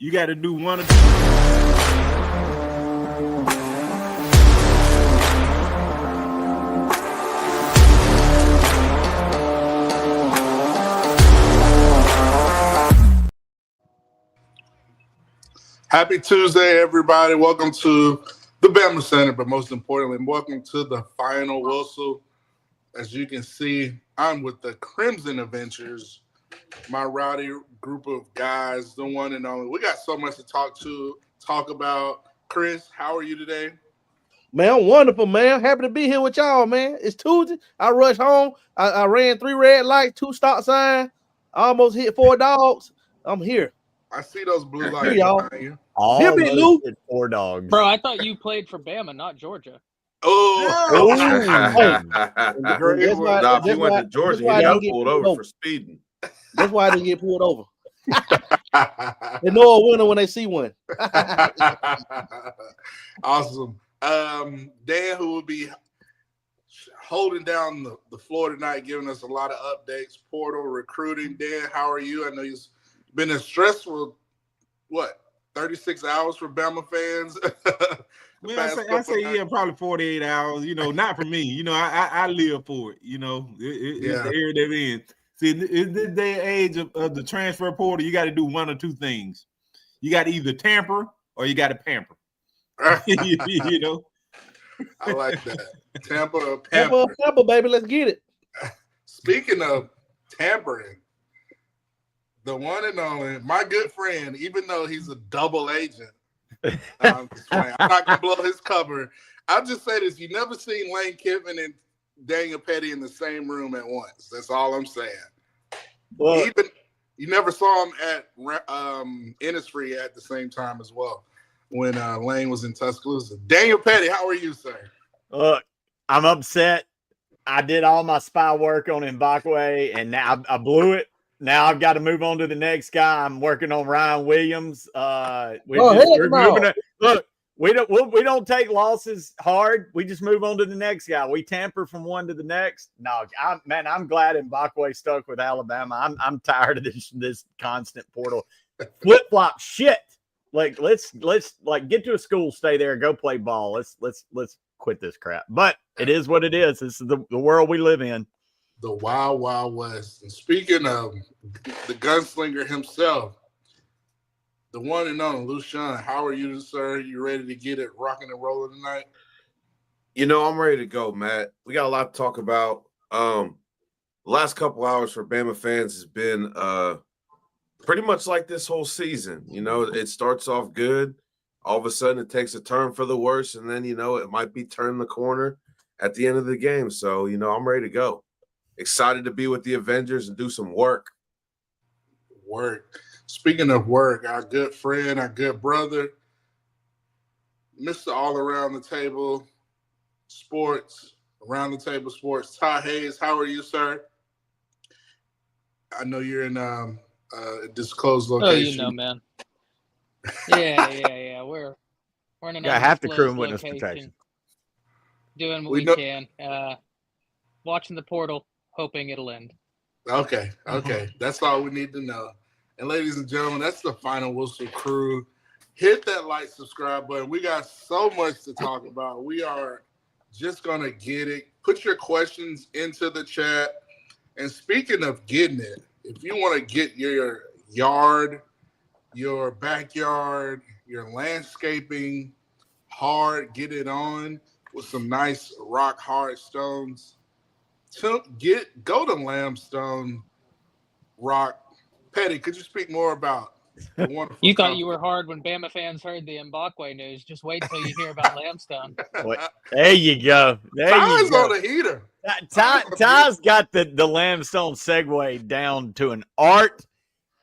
You got to do one or two. Happy Tuesday, everybody. Welcome to the Bama Center, but most importantly, welcome to the final whistle. As you can see, I'm with the Crimson Adventures, my rowdy group of guys, the one and only. We got so much to talk about. Chris, how are you today? Man, I'm wonderful, man. Happy to be here with y'all, man. It's Tuesday. I rushed home. I ran 3 red lights, 2 stop signs. I almost hit 4 dogs. I'm here. I see those blue Here, lights y'all. behind you. Hear me, Lou. 4 dogs. Bro, I thought you played for Bama, not Georgia. Oh, If you went to Georgia, you got pulled over for speeding. That's why I didn't get pulled over. They know a winner when they see one. Awesome. Dan, who will be holding down the floor tonight, giving us a lot of updates, portal, recruiting. Dan, how are you? I know you've been a stressful, 36 hours for Bama fans? Well, I say probably 48 hours. Not for me. I live for it. It's the area they're in. See, in this day and age of the transfer portal, you got to do one or two things. You got to either tamper or you got to pamper. I like that. Tamper or pamper. Tamper, baby. Let's get it. Speaking of tampering, the one and only, my good friend, even though he's a double agent, I'm not going to blow his cover. I'll just say this. You never seen Lane Kiffin and Daniel Pettey in the same room at once. That's all I'm saying. Well, you never saw him at Innisfree at the same time as well when Lane was in Tuscaloosa. Daniel Pettey, how are you, sir? Look, I'm upset. I did all my spy work on Mbakwe, and now I blew it. Now I've got to move on to the next guy. I'm working on Ryan Williams. Look, we don't take losses hard. We just move on to the next guy. We tamper from one to the next. No, I'm glad Mbakwe stuck with Alabama. I'm tired of this constant portal flip flop shit. Like let's get to a school, stay there, go play ball. Let's quit this crap. But it is what it is. This is the world we live in. The Wild Wild West. And speaking of the gunslinger himself, the one and only Lucian, how are you, sir? You ready to get it rocking and rolling tonight? I'm ready to go, Matt. We got a lot to talk about. The last couple hours for Bama fans has been pretty much like this whole season. It starts off good. All of a sudden, it takes a turn for the worse, and then, it might be turning the corner at the end of the game. So, I'm ready to go. Excited to be with the Avengers and do some work. Speaking of work, our good friend, our good brother, Mr. All Around the Table Sports, Around the Table Sports, Ty Hayes, how are you, sir? I know you're in a disclosed location. Oh, man. Yeah. We're in an half the crew in undisclosed witness protection. Doing what we can. Watching the portal, hoping it'll end. Okay. That's all we need to know. And ladies and gentlemen, that's the Final Whistle crew. Hit that like, subscribe button. We got so much to talk about. We are just going to get it. Put your questions into the chat. And speaking of getting it, if you want to get your yard, your backyard, your landscaping hard, get it on with some nice rock hard stones. Go to Lambstone Rock. Pettey, could you speak more about the wonderful You thought company? you were hard when Bama fans heard the Mbakwe news. Just wait until you hear about Lambstone. There you go. Ty's on the heater. Ty's got the Lambstone segue down to an art,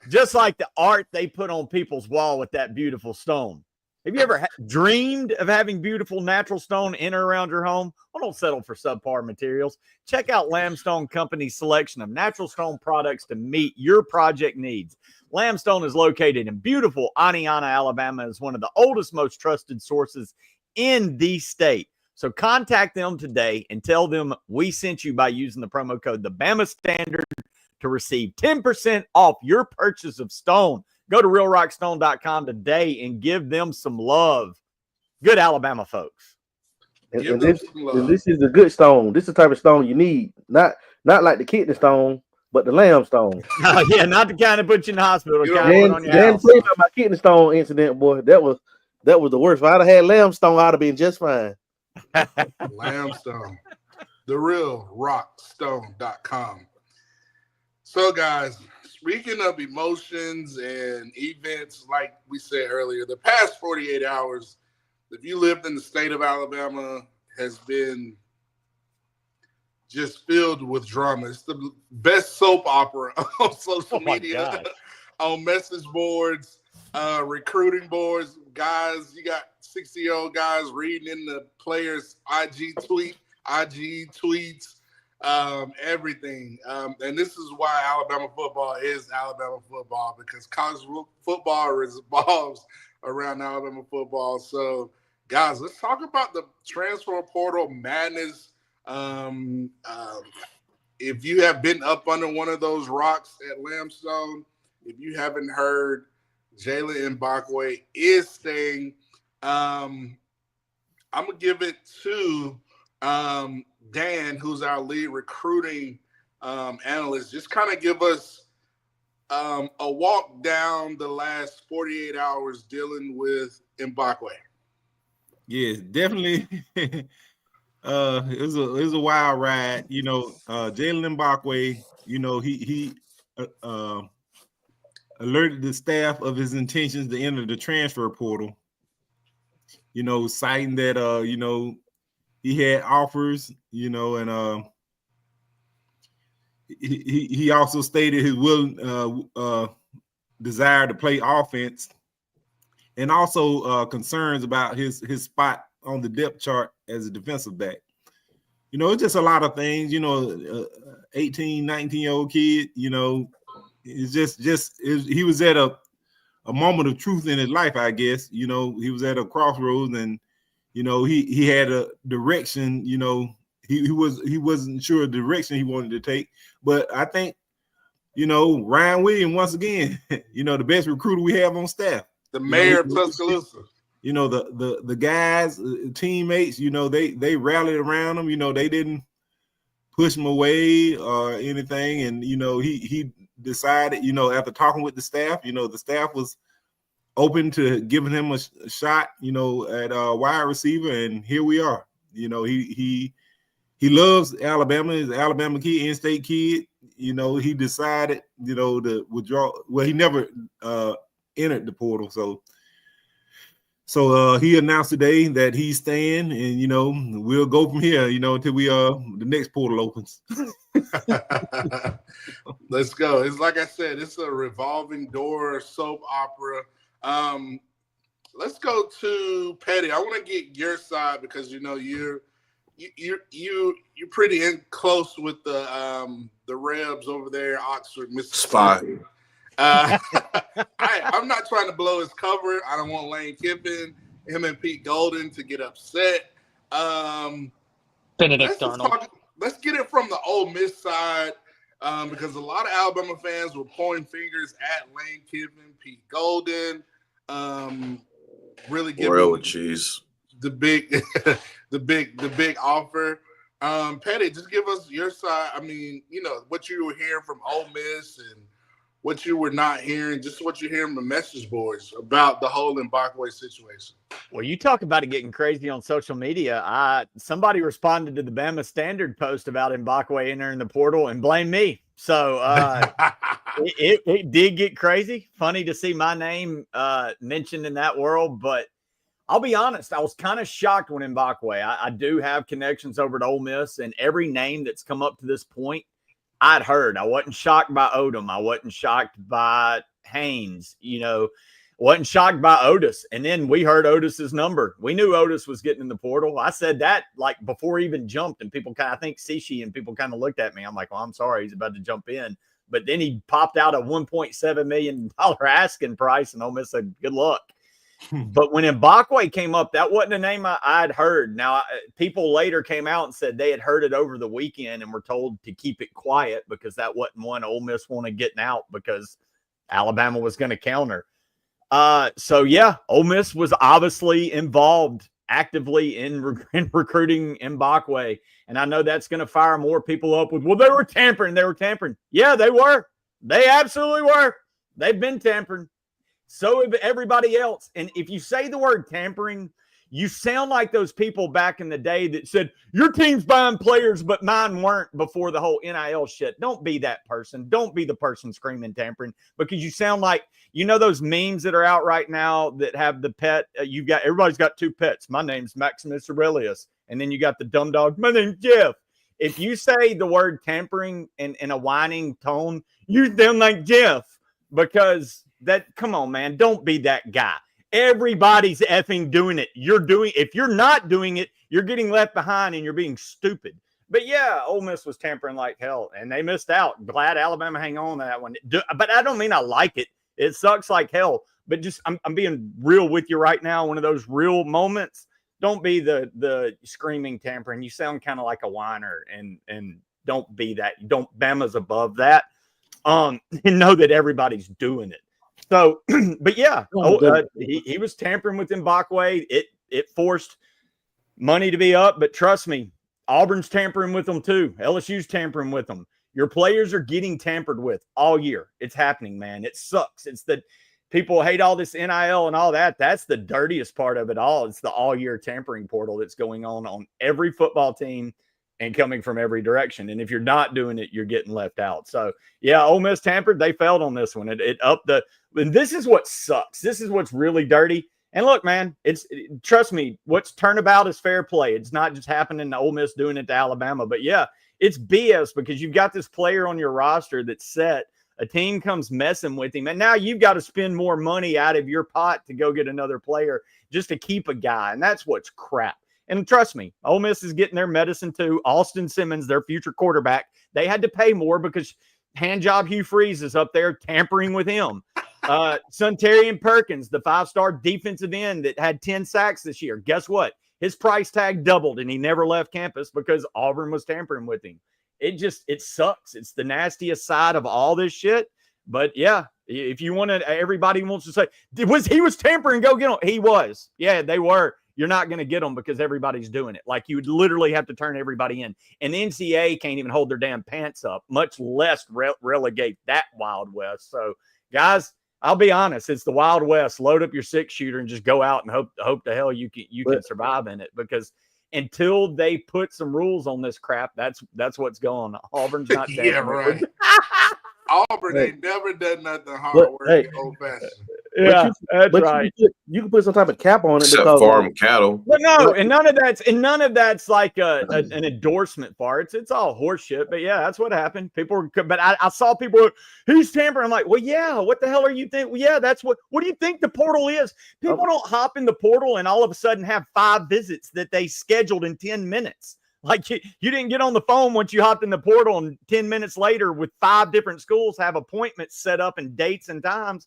just like the art they put on people's wall with that beautiful stone. Have you ever dreamed of having beautiful natural stone in or around your home? Well, don't settle for subpar materials. Check out Lambstone Company's selection of natural stone products to meet your project needs. Lambstone is located in beautiful Aniana, Alabama, and is one of the oldest, most trusted sources in the state. So contact them today and tell them we sent you by using the promo code The Bama Standard to receive 10% off your purchase of stone. Go to realrockstone.com today and give them some love. Good Alabama folks. And this is a good stone. This is the type of stone you need. Not like the kidney stone, but the Lambstone. Oh, yeah, not the kind that put you in the hospital. Dan tell you about my kidney stone incident, boy. That was the worst. If I'd have had Lambstone, I'd have been just fine. Lambstone. TheRealRockstone.com. So, guys, speaking of emotions and events, like we said earlier, the past 48 hours, if you lived in the state of Alabama, has been just filled with drama. It's the best soap opera on social media, on message boards, recruiting boards. Guys, you got 60-year-old guys reading in the players' IG tweets, everything. And this is why Alabama football is Alabama football, because college football revolves around Alabama football. So, guys, let's talk about the transfer portal madness. If you have been up under one of those rocks at Lambstone, if you haven't heard, Jalen Mbakwe is staying. I'm going to give it to Dan, who's our lead recruiting analyst. Just kind of give us a walk down the last 48 hours dealing with Mbakwe. Yes, definitely. It was a wild ride. You know, Jalen Mbakwe, you know, he alerted the staff of his intentions to enter the transfer portal. You know, citing that you know, he had offers, you know, and he also stated his desire to play offense, and also concerns about his spot on the depth chart as a defensive back. You know, it's just a lot of things, you know, 18, 19-year-old kid, you know, it's he was at a moment of truth in his life, I guess. You know, he was at a crossroads, and, you know, he had a direction, you know, he wasn't sure of the direction he wanted to take. But I think, you know, Ryan Williams, once again, you know, the best recruiter we have on staff. The mayor of Tuscaloosa. You know, the guys, teammates, you know, they rallied around him. You know, they didn't push him away or anything. And, you know, he decided, you know, after talking with the staff, you know, the staff was open to giving him a shot, you know, at wide receiver. And here we are. You know, he loves Alabama. He's an Alabama kid, in-state kid. You know, he decided, you know, to withdraw. Well, he never entered the portal. So he announced today that he's staying, and, you know, we'll go from here, you know, until the next portal opens. Let's go. It's like I said, it's a revolving door soap opera. Let's go to Pettey. I want to get your side, because, you know, you're pretty close with the Rebs over there, Oxford, Mississippi. Spy. I'm not trying to blow his cover. I don't want Lane Kiffin, him and Pete Golden to get upset. Benedict Arnold. Let's get it from the Ole Miss side, because a lot of Alabama fans were pointing fingers at Lane Kiffin, Pete Golden, really giving cheese. the big offer. Pettey, just give us your side. I mean, you know, what you were hearing from Ole Miss and what you were not hearing, just what you're hearing from message boards about the whole Mbakwe situation. Well, you talk about it getting crazy on social media. Somebody responded to the Bama Standard post about Mbakwe entering the portal and blamed me. So it did get crazy. Funny to see my name mentioned in that world, but I'll be honest, I was kind of shocked when Mbakwe. I do have connections over to Ole Miss, and every name that's come up to this point, I'd heard. I wasn't shocked by Odom. I wasn't shocked by Haynes. You know, wasn't shocked by Otis. And then we heard Otis's number. We knew Otis was getting in the portal. I said that like before he even jumped, and people kind of, I think Sishi and people kind of looked at me. I'm like, well, I'm sorry, he's about to jump in. But then he popped out a $1.7 million asking price, and Ole Miss said, good luck. But when Mbakwe came up, that wasn't a name I'd heard. Now, people later came out and said they had heard it over the weekend and were told to keep it quiet because that wasn't one Ole Miss wanted getting out, because Alabama was going to counter. So yeah, Ole Miss was obviously involved actively in recruiting Mbakwe. And I know that's going to fire more people up with, well, they were tampering. Yeah, they were. They absolutely were. They've been tampering. So have everybody else. And if you say the word tampering, you sound like those people back in the day that said, your team's buying players, but mine weren't before the whole NIL shit. Don't be that person. Don't be the person screaming tampering, because you sound like, those memes that are out right now that have the pet. Everybody's got two pets. My name's Maximus Aurelius. And then you got the dumb dog. My name's Jeff. If you say the word tampering in a whining tone, you sound like Jeff, because come on, man, don't be that guy. Everybody's effing doing it. If you're not doing it, you're getting left behind and you're being stupid. But yeah, Ole Miss was tampering like hell and they missed out. Glad Alabama hang on to that one. But I don't mean I like it. It sucks like hell. But just I'm being real with you right now. One of those real moments. Don't be the screaming tampering. You sound kind of like a whiner, and don't be that. Bama's above that. And know that everybody's doing it. So, but yeah, he was tampering with Mbakwe. It forced money to be up, but trust me, Auburn's tampering with them too. LSU's tampering with them. Your players are getting tampered with all year. It's happening, man. It sucks. It's the people hate all this NIL and all that. That's the dirtiest part of it all. It's the all-year tampering portal that's going on every football team and coming from every direction. And if you're not doing it, you're getting left out. So, yeah, Ole Miss tampered. They failed on this one. It upped and this is what sucks. This is what's really dirty. And look, man, trust me, what's turnabout is fair play. It's not just happening to Ole Miss doing it to Alabama. But, yeah, it's BS because you've got this player on your roster that's set. A team comes messing with him, and now you've got to spend more money out of your pot to go get another player just to keep a guy, and that's what's crap. And trust me, Ole Miss is getting their medicine too. Austin Simmons, their future quarterback, they had to pay more because handjob Hugh Freeze is up there tampering with him. Suntarian Perkins, the 5-star defensive end that had 10 sacks this year. Guess what? His price tag doubled, and he never left campus because Auburn was tampering with him. It sucks. It's the nastiest side of all this shit. But yeah, if you want to, everybody wants to say, he was tampering, go get him. He was. Yeah, they were. You're not going to get them because everybody's doing it. Like, you would literally have to turn everybody in. And the NCAA can't even hold their damn pants up, much less relegate that Wild West. So, guys, I'll be honest. It's the Wild West. Load up your 6-shooter and just go out and hope to hell you can survive in it, because until they put some rules on this crap, that's what's going on. Auburn's not yeah, right. Auburn ain't never done nothing hard work old-fashioned. Yeah, that's right. You can put some type of cap on it. Except because farm cattle. But no, and none of that's like an endorsement for it. It's all horseshit. But yeah, that's what happened. But I saw people, he's tampering. I'm like, well, yeah, what the hell are you think? Well, yeah, that's what do you think the portal is? People don't hop in the portal and all of a sudden have 5 visits that they scheduled in 10 minutes. Like, you didn't get on the phone once you hopped in the portal, and 10 minutes later with 5 different schools have appointments set up and dates and times.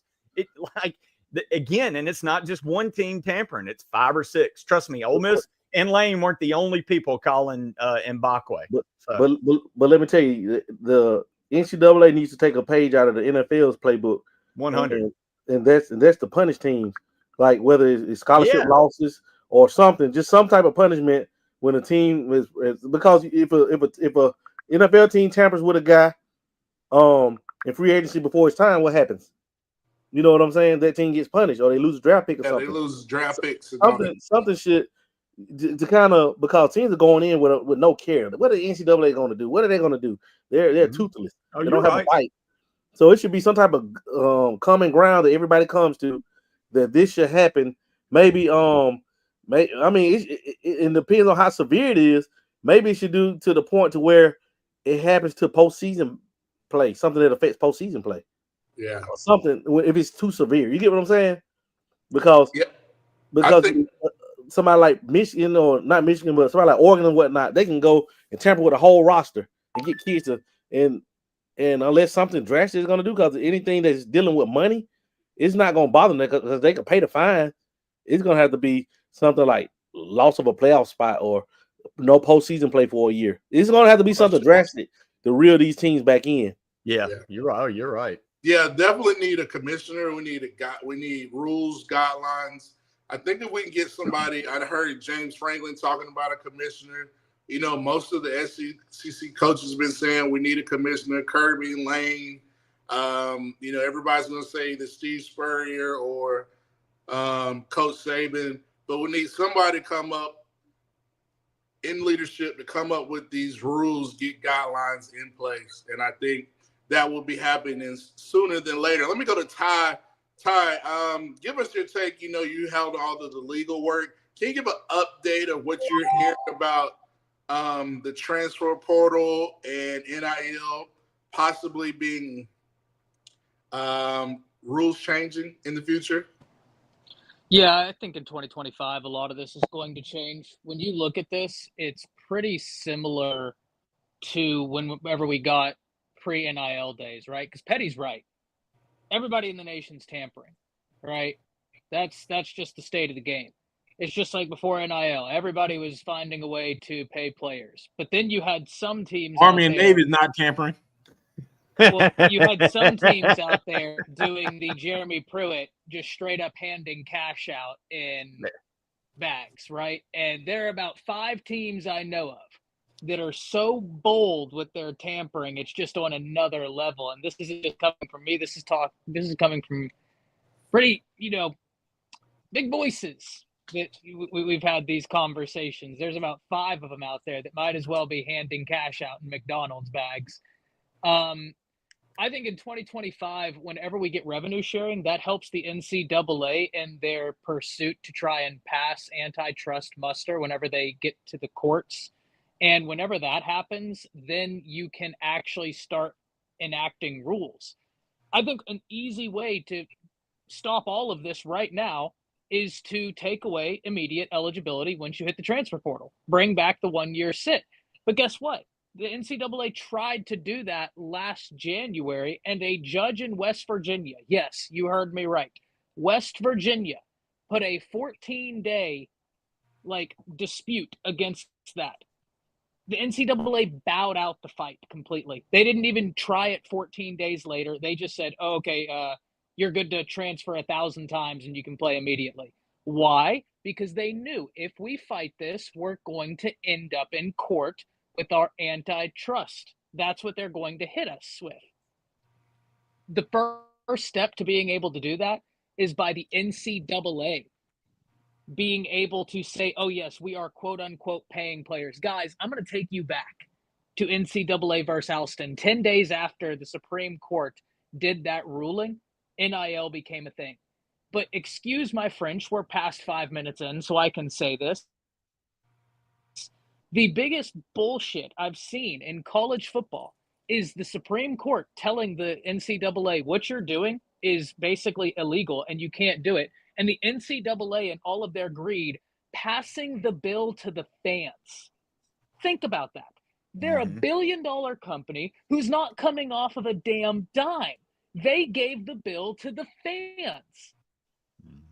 Again, and it's not just one team tampering. It's 5 or 6. Trust me, Ole Miss and Lane weren't the only people calling Mbakwe. But let me tell you, the NCAA needs to take a page out of the NFL's playbook. 100. And that's to punish teams, like whether it's scholarship losses or something, just some type of punishment. When a team is because if a NFL team tampers with a guy in free agency before it's time, what happens? You know what I'm saying? That team gets punished, or they lose a draft pick or something. They lose draft picks. Something should to kind of, because teams are going in with no care. What are the NCAA going to do? What are they going to do? They're toothless. They don't have a fight. So it should be some type of common ground that everybody comes to, that this should happen. Maybe it depends on how severe it is. Maybe it should do to the point to where it happens to postseason play, something that affects postseason play. Yeah, or something if it's too severe. You get what I'm saying? Because somebody like Michigan, or not Michigan, but somebody like Oregon and whatnot, they can go and tamper with a whole roster and get kids to and unless something drastic is going to do, because anything that's dealing with money, it's not going to bother them because they can pay the fine. It's going to have to be something like loss of a playoff spot or no postseason play for a year. It's going to have to be something drastic to reel these teams back in. Yeah. You're right. Yeah, definitely need a commissioner. We need rules, guidelines. I think if we can get somebody, I heard James Franklin talking about a commissioner. You know, most of the SEC coaches have been saying we need a commissioner. Kirby, Lane, you know, everybody's going to say the Steve Spurrier or Coach Saban, but we need somebody to come up in leadership to come up with these rules, get guidelines in place. And I think that will be happening sooner than later. Let me go to Ty. Ty, give us your take. You know, you held all of the legal work. Can you give an update of what you're hearing about the transfer portal and NIL possibly being rules changing in the future? Yeah, I think in 2025, a lot of this is going to change. When you look at this, it's pretty similar to whenever we got pre-NIL days, right? Because Pettey's right. Everybody in the nation's tampering, right? That's just the state of the game. It's just like before NIL. Everybody was finding a way to pay players. But then you had some teams Army and Navy is not tampering. Well, you had some teams out there doing the Jeremy Pruitt, just straight up handing cash out in bags, right? And there are about 5 teams I know of that are so bold with their tampering, it's just on another level. And this isn't just coming from me. This is coming from pretty, you know, big voices that we've had these conversations. There's about 5 of them out there that might as well be handing cash out in McDonald's bags. I think in 2025, whenever we get revenue sharing, that helps the NCAA in their pursuit to try and pass antitrust muster whenever they get to the courts. And whenever that happens, then you can actually start enacting rules. I think an easy way to stop all of this right now is to take away immediate eligibility once you hit the transfer portal. Bring back the 1-year sit. But guess what? The NCAA tried to do that last January, and a judge in West Virginia, yes, you heard me right, West Virginia, put a 14-day dispute against that. The NCAA bowed out the fight completely. They didn't even try it 14 days later. They just said, oh, okay, you're good to transfer 1,000 times and you can play immediately. Why? Because they knew if we fight this, we're going to end up in court with our antitrust. That's what they're going to hit us with. The first step to being able to do that is by the NCAA being able to say, oh, yes, we are quote unquote paying players. Guys, I'm going to take you back to NCAA versus Alston. 10 days after the Supreme Court did that ruling, NIL became a thing. But excuse my French, we're past 5 minutes in, so I can say this. The biggest bullshit I've seen in college football is the Supreme Court telling the NCAA what you're doing is basically illegal and you can't do it. And the NCAA and all of their greed passing the bill to the fans. Think about that. They're a $1 billion company who's not coming off of a damn dime. They gave the bill to the fans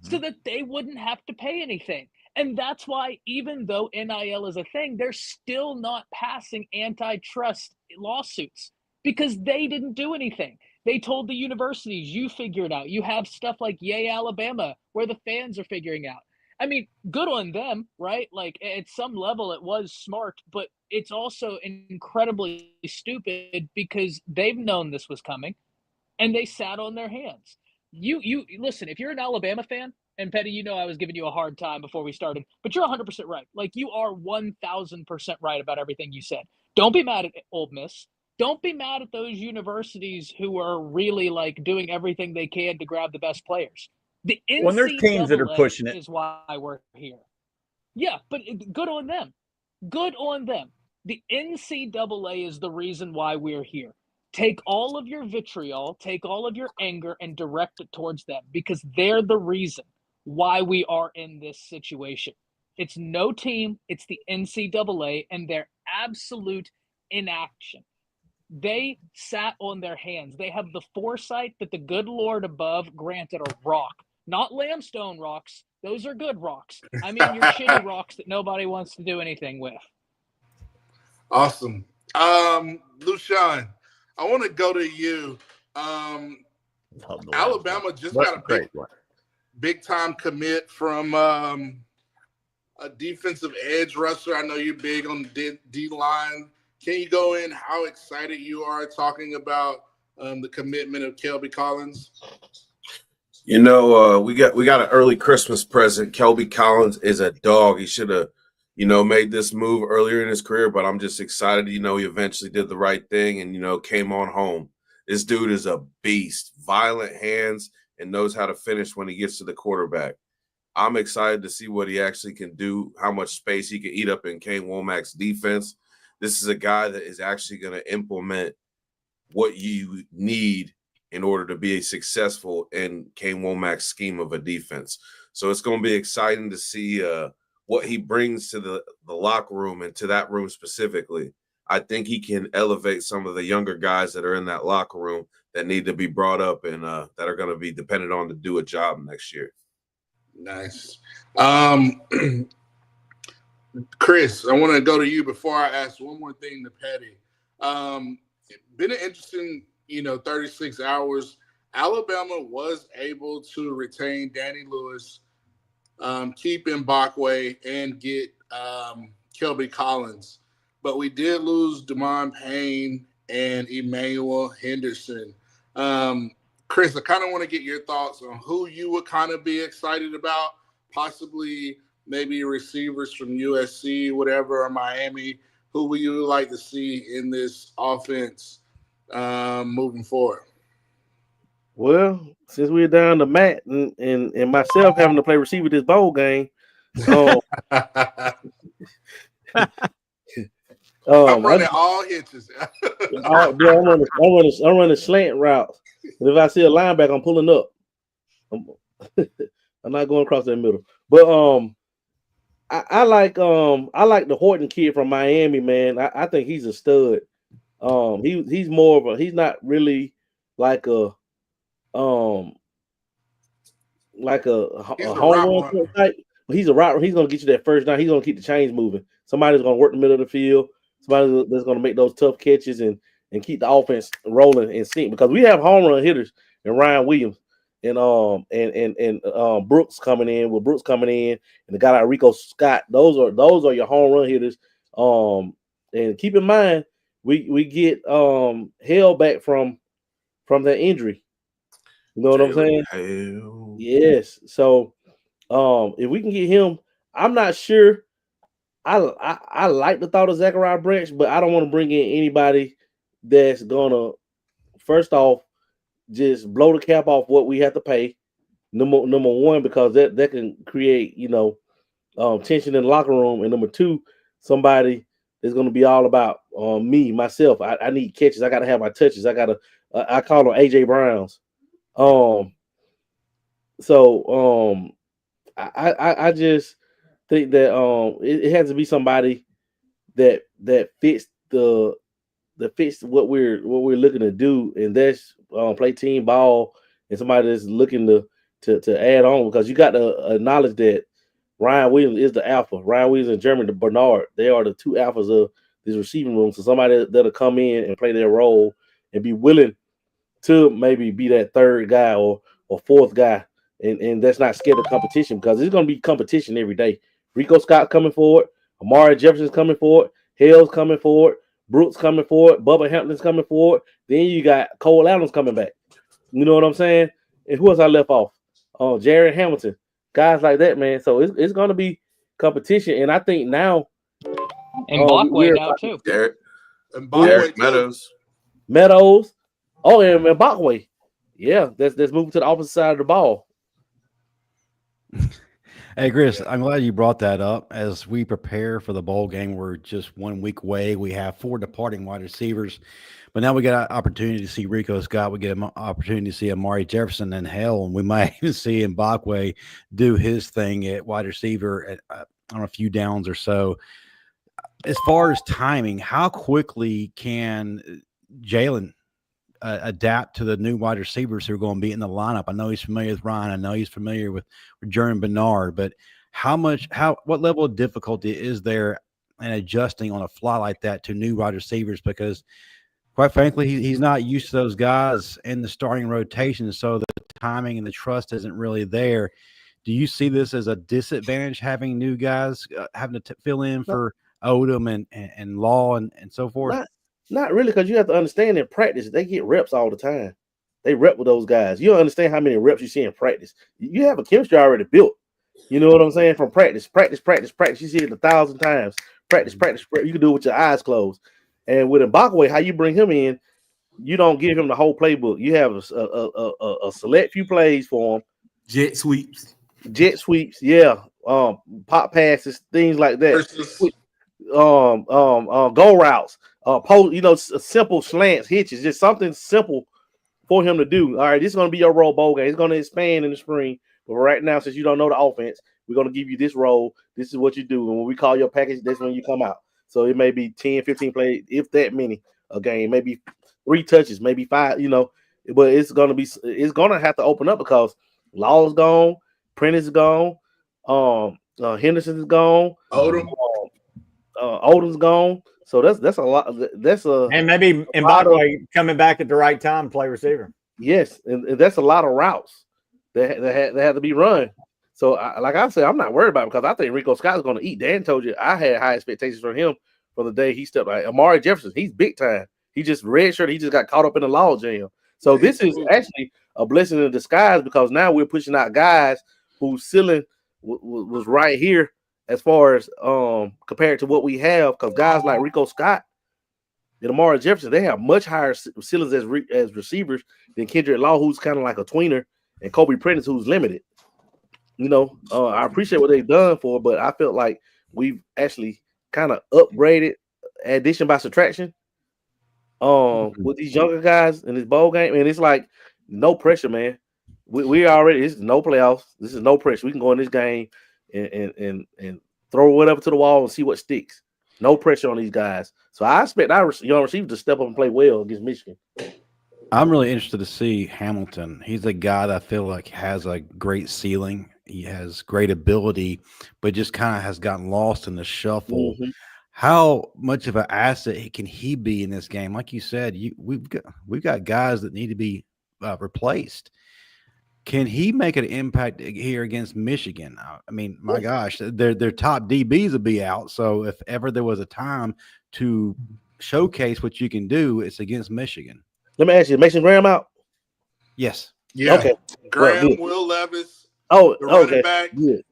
so that they wouldn't have to pay anything. And that's why, even though NIL is a thing, they're still not passing antitrust lawsuits because they didn't do anything. They told the universities, you figure it out. You have stuff like Yay, Alabama, where the fans are figuring out. I mean, good on them, right? Like, at some level, it was smart, but it's also incredibly stupid because they've known this was coming and they sat on their hands. You listen, if you're an Alabama fan, and Pettey, you know I was giving you a hard time before we started, but you're 100% right. Like, you are 1,000% right about everything you said. Don't be mad at Ole Miss. Don't be mad at those universities who are really doing everything they can to grab the best players. The NCAA when there's teams that are pushing it is why we're here. Yeah, but good on them. Good on them. The NCAA is the reason why we're here. Take all of your vitriol, take all of your anger, and direct it towards them because they're the reason why we are in this situation. It's no team, it's the NCAA and their absolute inaction. They sat on their hands. They have the foresight that the good Lord above granted a rock, not Lambstone rocks. Those are good rocks. I mean your shitty rocks that nobody wants to do anything with. Awesome. Lushan, I want to go to you. Alabama just got a big time commit from a defensive edge rusher. I know you're big on the D line. Can you go in how excited you are talking about the commitment of Kelby Collins? You know, we got an early Christmas present. Kelby Collins is a dog. He should have, made this move earlier in his career, but I'm just excited. He eventually did the right thing and, came on home. This dude is a beast, violent hands, and knows how to finish when he gets to the quarterback. I'm excited to see what he actually can do, how much space he can eat up in Kane Womack's defense. This is a guy that is actually going to implement what you need in order to be successful in Kane Womack's scheme of a defense. So it's going to be exciting to see what he brings to the locker room and to that room specifically. I think he can elevate some of the younger guys that are in that locker room that need to be brought up and that are going to be dependent on to do a job next year. Nice. Chris, I want to go to you before I ask one more thing to Pettey. Been an interesting, 36 hours. Alabama was able to retain Danny Lewis, keep Mbakwe, and get Kelby Collins. But we did lose Damon Payne and Emmanuel Henderson. Chris, I kind of want to get your thoughts on who you would kind of be excited about, possibly maybe receivers from USC, whatever, or Miami. Who would you like to see in this offense moving forward? Well, since we're down to Matt and myself having to play receiver this bowl game, I'm running all hitches. I'm running slant routes. And if I see a linebacker, I'm pulling up. I'm not going across that middle. But I like the Horton kid from Miami, man. I think he's a stud. He's more of a, he's not really like a home run type. But he's a route. He's gonna get you that first down. He's gonna keep the chains moving. Somebody's gonna work the middle of the field. Somebody that's gonna make those tough catches and keep the offense rolling and sync, because we have home run hitters and Ryan Williams and Brooks coming in and the guy like Rico Scott. Those are your home run hitters. And keep in mind we get held back from that injury. You know what I'm saying? Hell. Yes. So if we can get him, I'm not sure. I like the thought of Zachariah Branch, but I don't want to bring in anybody that's gonna, first off, just blow the cap off what we have to pay. Number one, because that can create tension in the locker room, and number two, somebody is going to be all about myself. I need catches. I got to have my touches. I call them AJ Browns. I just think that it has to be somebody that fits fits what we're looking to do, and that's play team ball, and somebody that's looking to add on, because you got to acknowledge that Ryan Williams is the alpha. Ryan Williams and Jeremy Bernard, they are the two alphas of this receiving room. So somebody that'll come in and play their role and be willing to maybe be that third guy or fourth guy, and that's not scared of competition, because it's going to be competition every day. Rico Scott coming forward, Amari Jefferson's coming forward, Hale's coming forward, Brooks coming forward, Bubba Hampton's coming forward. Then you got Cole Adams coming back. You know what I'm saying? And who else I left off? Jared Hamilton, guys like that, man. So it's going to be competition, and I think now. And Mbakwe now too. Derek Meadows. Oh, and Mbakwe. Yeah, let's move to the opposite side of the ball. Hey, Chris, I'm glad you brought that up. As we prepare for the bowl game, we're just 1 week away. We have 4 departing wide receivers, but now we get an opportunity to see Rico Scott. We get an opportunity to see Amari Jefferson, and hell, and we might even see Mbakwe do his thing at wide receiver on a few downs or so. As far as timing, how quickly can Jalen adapt to the new wide receivers who are going to be in the lineup? I know he's familiar with Ryan. I know he's familiar with Jeremy Bernard, but what level of difficulty is there in adjusting on a fly like that to new wide receivers? Because quite frankly, he's not used to those guys in the starting rotation, so the timing and the trust isn't really there. Do you see this as a disadvantage, having new guys having to fill in for Odom and Law and so forth? Not really, because you have to understand in practice, they get reps all the time. They rep with those guys. You don't understand how many reps you see in practice. You have a chemistry already built. You know what I'm saying? From practice. You see it 1,000 times. Practice. You can do it with your eyes closed. And with Mbakwe, how you bring him in, you don't give him the whole playbook. You have a select few plays for him. Jet sweeps, yeah. Pop passes, things like that. Go routes, post, simple slants, hitches, just something simple for him to do. All right, this is going to be your role bowl game. It's going to expand in the spring, but right now, since you don't know the offense, we're going to give you this role. This is what you do, and when we call your package, that's when you come out. So it may be 10, 15 plays, if that many a game, maybe 3 touches, maybe 5. But it's going to have to open up because Law's gone, Prentice is gone, Henderson is gone, Odom's gone. So that's a lot. And maybe Mbakwe coming back at the right time to play receiver. Yes, and that's a lot of routes that had to be run. So, like I said, I'm not worried about it because I think Rico Scott's going to eat. Dan told you I had high expectations for him from the day he stepped out. Amari Jefferson, he's big time. He just redshirted. He just got caught up in the law jam. So this is actually a blessing in disguise because now we're pushing out guys whose ceiling was right here as far as compared to what we have, because guys like Rico Scott and Amari Jefferson, they have much higher ceilings as receivers than Kendrick Law, who's kind of like a tweener, and Kobe Prentice, who's limited. I appreciate what they've done for, but I felt like we've actually kind of upgraded addition by subtraction with these younger guys in this bowl game, and it's like no pressure, man. We already, this is no playoffs. This is no pressure. We can go in this game and throw whatever to the wall and see what sticks. No pressure on these guys. So I expect our young receivers to step up and play well against Michigan. I'm really interested to see Hamilton. He's a guy that I feel like has a great ceiling. He has great ability, but just kind of has gotten lost in the shuffle. Mm-hmm. How much of an asset can he be in this game? Like you said, we've got guys that need to be replaced. Can he make an impact here against Michigan? I mean, my gosh, their top DBs will be out. So if ever there was a time to showcase what you can do, it's against Michigan. Let me ask you, Mason Graham out? Yes. Yeah. Okay. Graham, Will Levis. Oh, the running okay. back. Good.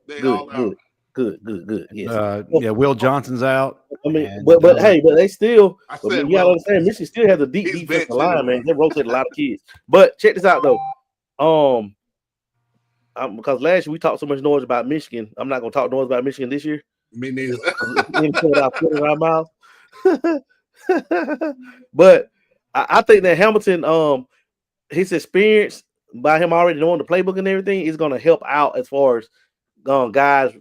Yes. Will Johnson's out. I mean, but they still. You gotta understand, Michigan still has a deep defensive line, man. They rotate a lot of kids. But check this out though. Because last year we talked so much noise about Michigan, I'm not gonna talk noise about Michigan this year. Me neither. Put in our mouth. But I think that Hamilton, his experience by him already knowing the playbook and everything is gonna help out as far as guys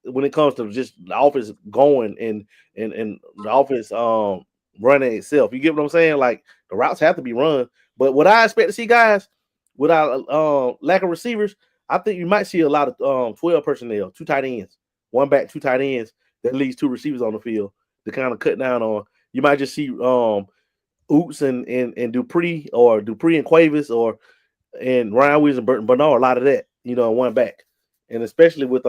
when it comes to just the offense going and the offense running itself. You get what I'm saying? Like the routes have to be run. But what I expect to see, guys, without lack of receivers, I think you might see a lot of 12 personnel, 2 tight ends, 1 back, 2 tight ends. That leaves 2 receivers on the field to kind of cut down on. You might just see Oots and Dupree, or Dupree and Cuevas, and Ryan Williams and Burton Bernard. A lot of that, 1 back, and especially with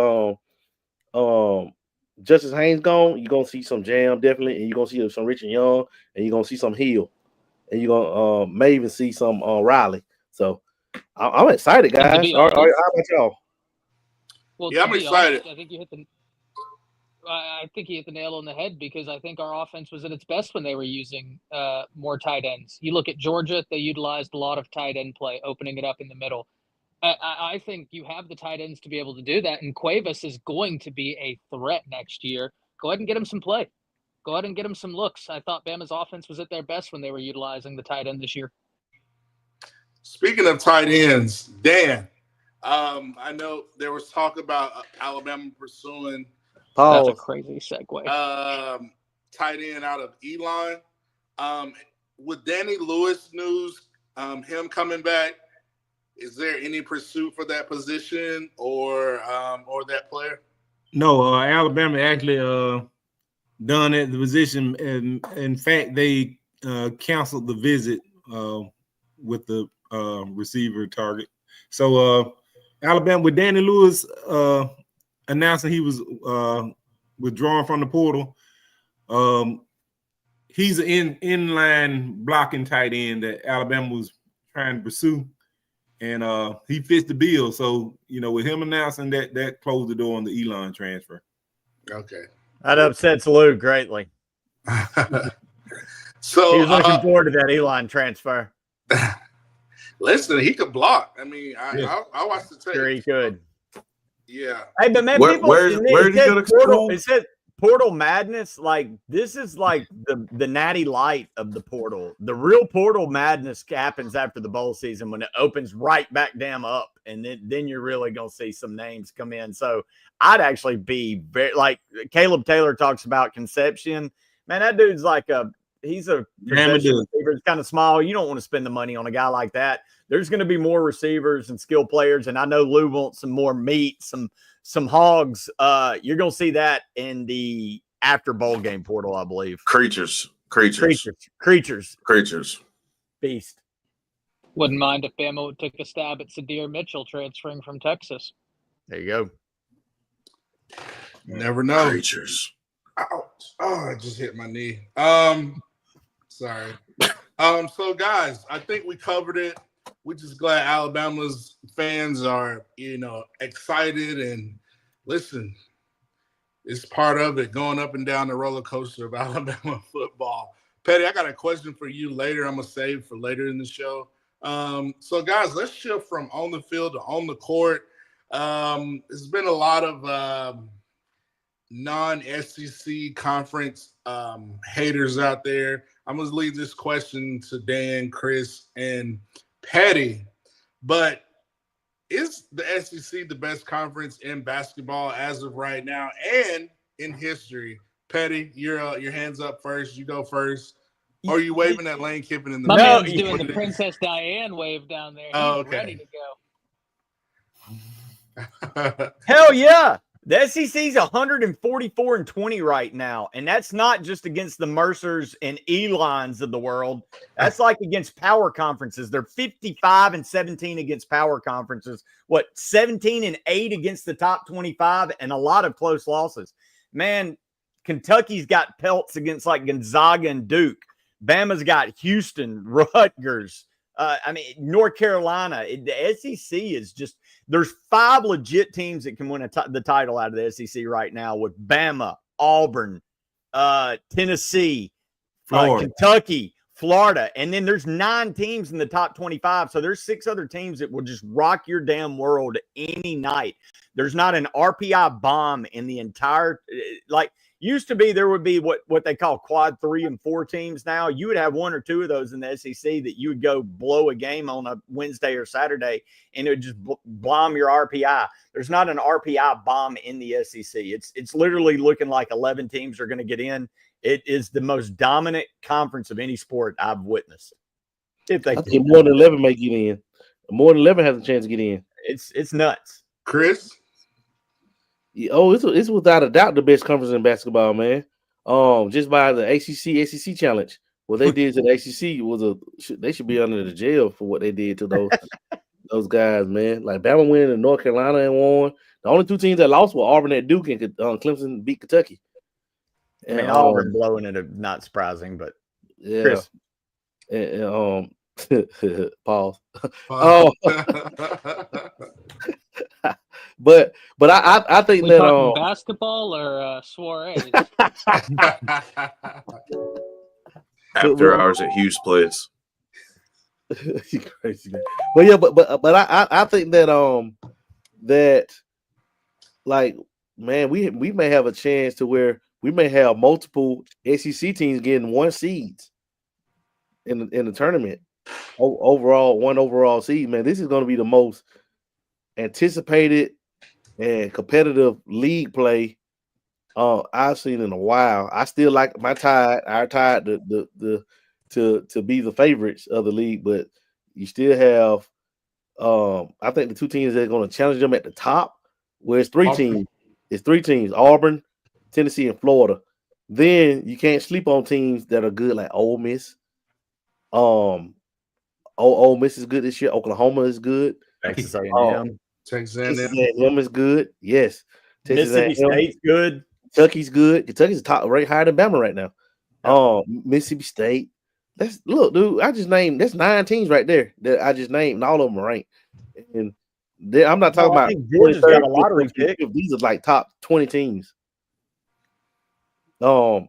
Justice Haynes gone, you're gonna see some jam definitely, and you're gonna see some Rich and Young, and you're gonna see some Hill, and you're gonna may even see some Riley. So I'm excited, guys. How about y'all? Well, yeah, I'm excited. Honest, I think he hit the nail on the head, because I think our offense was at its best when they were using more tight ends. You look at Georgia; they utilized a lot of tight end play, opening it up in the middle. I think you have the tight ends to be able to do that, and Cuevas is going to be a threat next year. Go ahead and get him some play. Go ahead and get him some looks. I thought Bama's offense was at their best when they were utilizing the tight end this year. Speaking of tight ends, Dan, I know there was talk about Alabama pursuing. That's a crazy segue. Tight end out of Elon. With Danny Lewis news, him coming back, is there any pursuit for that position or that player? No, Alabama actually done at the position, and in fact they canceled the visit with the receiver target. So Alabama with Danny Lewis announcing he was withdrawing from the portal. He's an inline blocking tight end that Alabama was trying to pursue, and he fits the bill. So, with him announcing that closed the door on the Elon transfer. Okay. That upsets Lou greatly. So he was looking forward to that Elon transfer. Listen, he could block. I mean, I watched the tape. Sure, he could. Yeah. Hey, but man, where did he go to school? It said portal madness. Like, this is like the natty light of the portal. The real portal madness happens after the bowl season when it opens right back damn up, and then you're really gonna see some names come in. So I'd actually be very, like Caleb Taylor talks about Conception. Man, that dude's like he's a receiver. It's kind of small. You don't want to spend the money on a guy like that. There's going to be more receivers and skill players, and I know Lou wants some more meat, some hogs. You're going to see that in the after bowl game portal, I believe. Creatures. Beast. Wouldn't mind if Bama would take a stab at Sadir Mitchell transferring from Texas. There you go. Never know. Creatures. Ouch. Oh, I just hit my knee. Sorry. So guys, I think we covered it. We're just glad Alabama's fans are, excited, and listen, it's part of it, going up and down the roller coaster of Alabama football. Pettey, I got a question for you later. I'm gonna save for later in the show. So guys, let's shift from on the field to on the court. There's been a lot of non-SEC conference haters out there. I'm going to leave this question to Dan, Chris, and Pettey. But is the SEC the best conference in basketball as of right now and in history? Pettey, your hands up first. You go first. Or are you waving at Lane Kiffin in the My man's doing the Princess Diane wave down there. He's okay. ready to go. Hell yeah. The SEC's 144-20 right now, and that's not just against the Mercers and Elons of the world. That's like against power conferences. They're 55-17 against power conferences. 17-8 against the top 25, and a lot of close losses. Man, Kentucky's got pelts against like Gonzaga and Duke. Bama's got Houston, Rutgers. North Carolina. The SEC is just. There's 5 legit teams that can win the title out of the SEC right now with Bama, Auburn, Tennessee, Kentucky, Florida. And then there's 9 teams in the top 25. So there's 6 other teams that will just rock your damn world any night. There's not an RPI bomb in the entire used to be there would be what they call quad 3 and 4 teams. Now you would have 1 or 2 of those in the SEC that you would go blow a game on a Wednesday or Saturday, and it would just bomb your RPI. There's not an RPI bomb in the SEC. It's literally looking like 11 teams are going to get in. It is the most dominant conference of any sport I've witnessed. I think more than 11 may get in. More than 11 has a chance to get in. It's nuts. Chris? Oh, it's without a doubt the best conference in basketball, man. Just by the ACC challenge, what they did to the ACC they should be under the jail for what they did to those guys, man. Like Bama went to North Carolina and won. The only 2 teams that lost were Auburn at Duke, and Clemson beat Kentucky. And Auburn blowing it, not surprising, but yeah. Chris. And pause. But I think we that talking basketball or soirees. After hours at Hughes Place. You crazy man. But yeah, but I think that that like man, we may have a chance to where we may have multiple SEC teams getting 1 seeds in the tournament. Overall, 1 overall seed, man. This is going to be the most anticipated and competitive league play I've seen in a while. I still like our Tide to be the favorites of the league, but you still have I think the 2 teams that are going to challenge them at the top, where it's 3 teams. It's 3 teams: Auburn, Tennessee, and Florida. Then you can't sleep on teams that are good like Ole Miss, Ole Miss is good this year. Oklahoma is good. Texas A&M. Texas A&M is good. Yes. Texas Mississippi A&M. State's good. Kentucky's good. Kentucky's top right higher than Bama right now. Mississippi State. Look, dude. I just named that's 9 teams right there that I just named, and all of them are ranked. And I'm not talking about Georgia's got a lottery pick. These are like top 20 teams. You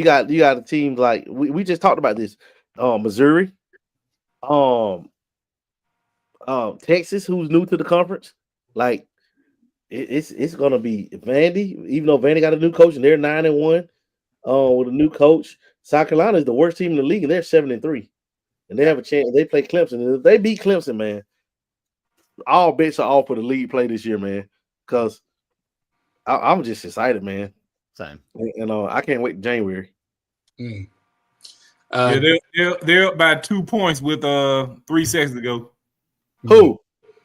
got the teams like we just talked about this. Missouri, Texas, who's new to the conference. Like it's gonna be Vandy, even though Vandy got a new coach and they're 9-1. With a new coach. South Carolina is the worst team in the league, and they're 7-3. And they have a chance. They play Clemson. And if they beat Clemson, man, all bets are off for the league play this year, man. Because I'm just excited, man. Same. And I can't wait January. They're up by 2 points with 3 seconds to go. Who?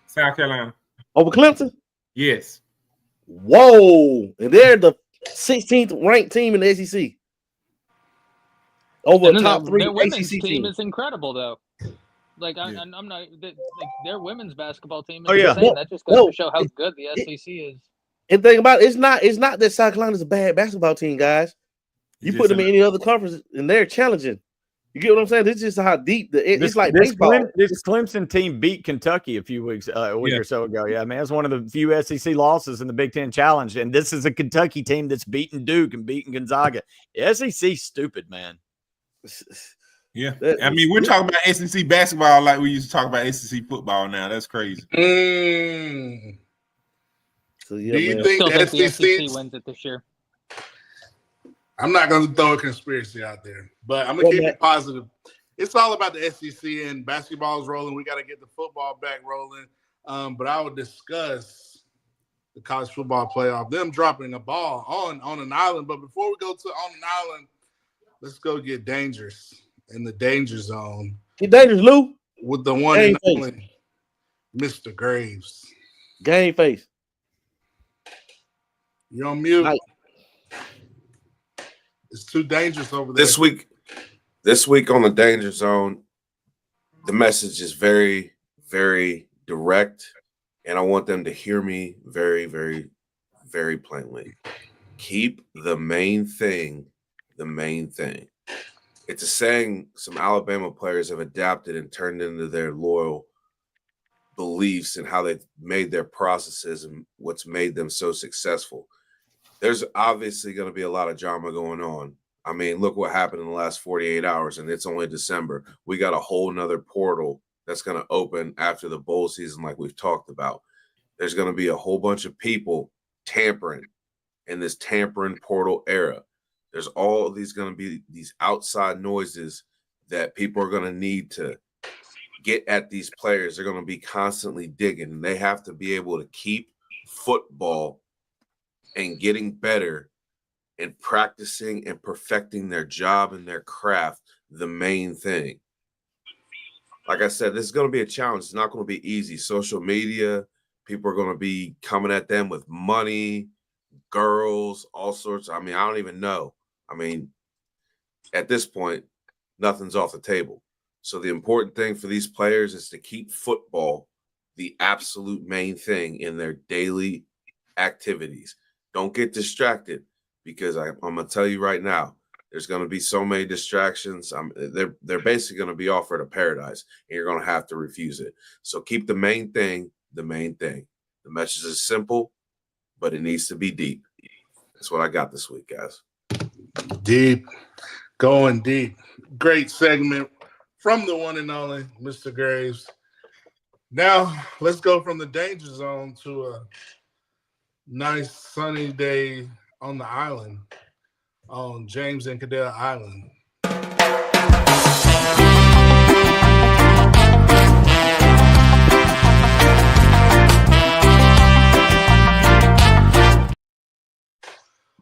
South Carolina. Over Clemson? Yes. Whoa. And they're the 16th ranked team in the SEC. Over the top 3 their women's ACC team teams. is incredible, though. Like I'm not like their women's basketball team. Is No, that just goes to show how good the SEC is. And think about it, it's not that South Carolina's a bad basketball team, guys. You put them in any other conference, and they're challenging. You get what I'm saying? This is just how deep it's like baseball. This Clemson team beat Kentucky a week or so ago. Yeah, I mean, that's one of the few SEC losses in the Big Ten Challenge, and this is a Kentucky team that's beaten Duke and beaten Gonzaga. The SEC's stupid, man. Yeah, I mean, we're talking about SEC basketball like we used to talk about SEC football now. That's crazy. So, yeah, do you think the SEC wins it this year? I'm not going to throw a conspiracy out there, but I'm going to keep it positive. It's all about the SEC, and basketball is rolling. We got to get the football back rolling. But I would discuss the college football playoff, them dropping a ball on an island. But before we go to on an island, let's go get dangerous in the danger zone. Get dangerous, Lou. With the one and only Mr. Graves. Game face. You're on mute. Right. It's too dangerous over there. This week on the Danger Zone, the message is very, very direct, and I want them to hear me very, very, very plainly. Keep the main thing the main thing. It's a saying some Alabama players have adapted and turned into their loyal beliefs and how they've made their processes and what's made them so successful. There's obviously going to be a lot of drama going on. I mean, look what happened in the last 48 hours, and it's only December. We got a whole nother portal that's going to open after the bowl season like we've talked about. There's going to be a whole bunch of people tampering in this tampering portal era. There's all of these going to be these outside noises that people are going to need to get at these players. They're going to be constantly digging, and they have to be able to keep football and getting better and practicing and perfecting their job and their craft, the main thing. Like I said, this is going to be a challenge. It's not going to be easy. Social media, people are going to be coming at them with money, girls, all sorts. I mean, I don't even know. I mean, at this point, nothing's off the table. So the important thing for these players is to keep football the absolute main thing in their daily activities. Don't get distracted, because I'm going to tell you right now, there's going to be so many distractions. They're basically going to be offered a paradise, and you're going to have to refuse it. So keep the main thing the main thing. The message is simple, but it needs to be deep. That's what I got this week, guys. Deep. Going deep. Great segment from the one and only Mr. Graves. Now, let's go from the danger zone to a nice sunny day on the island, on James and Cadell Island.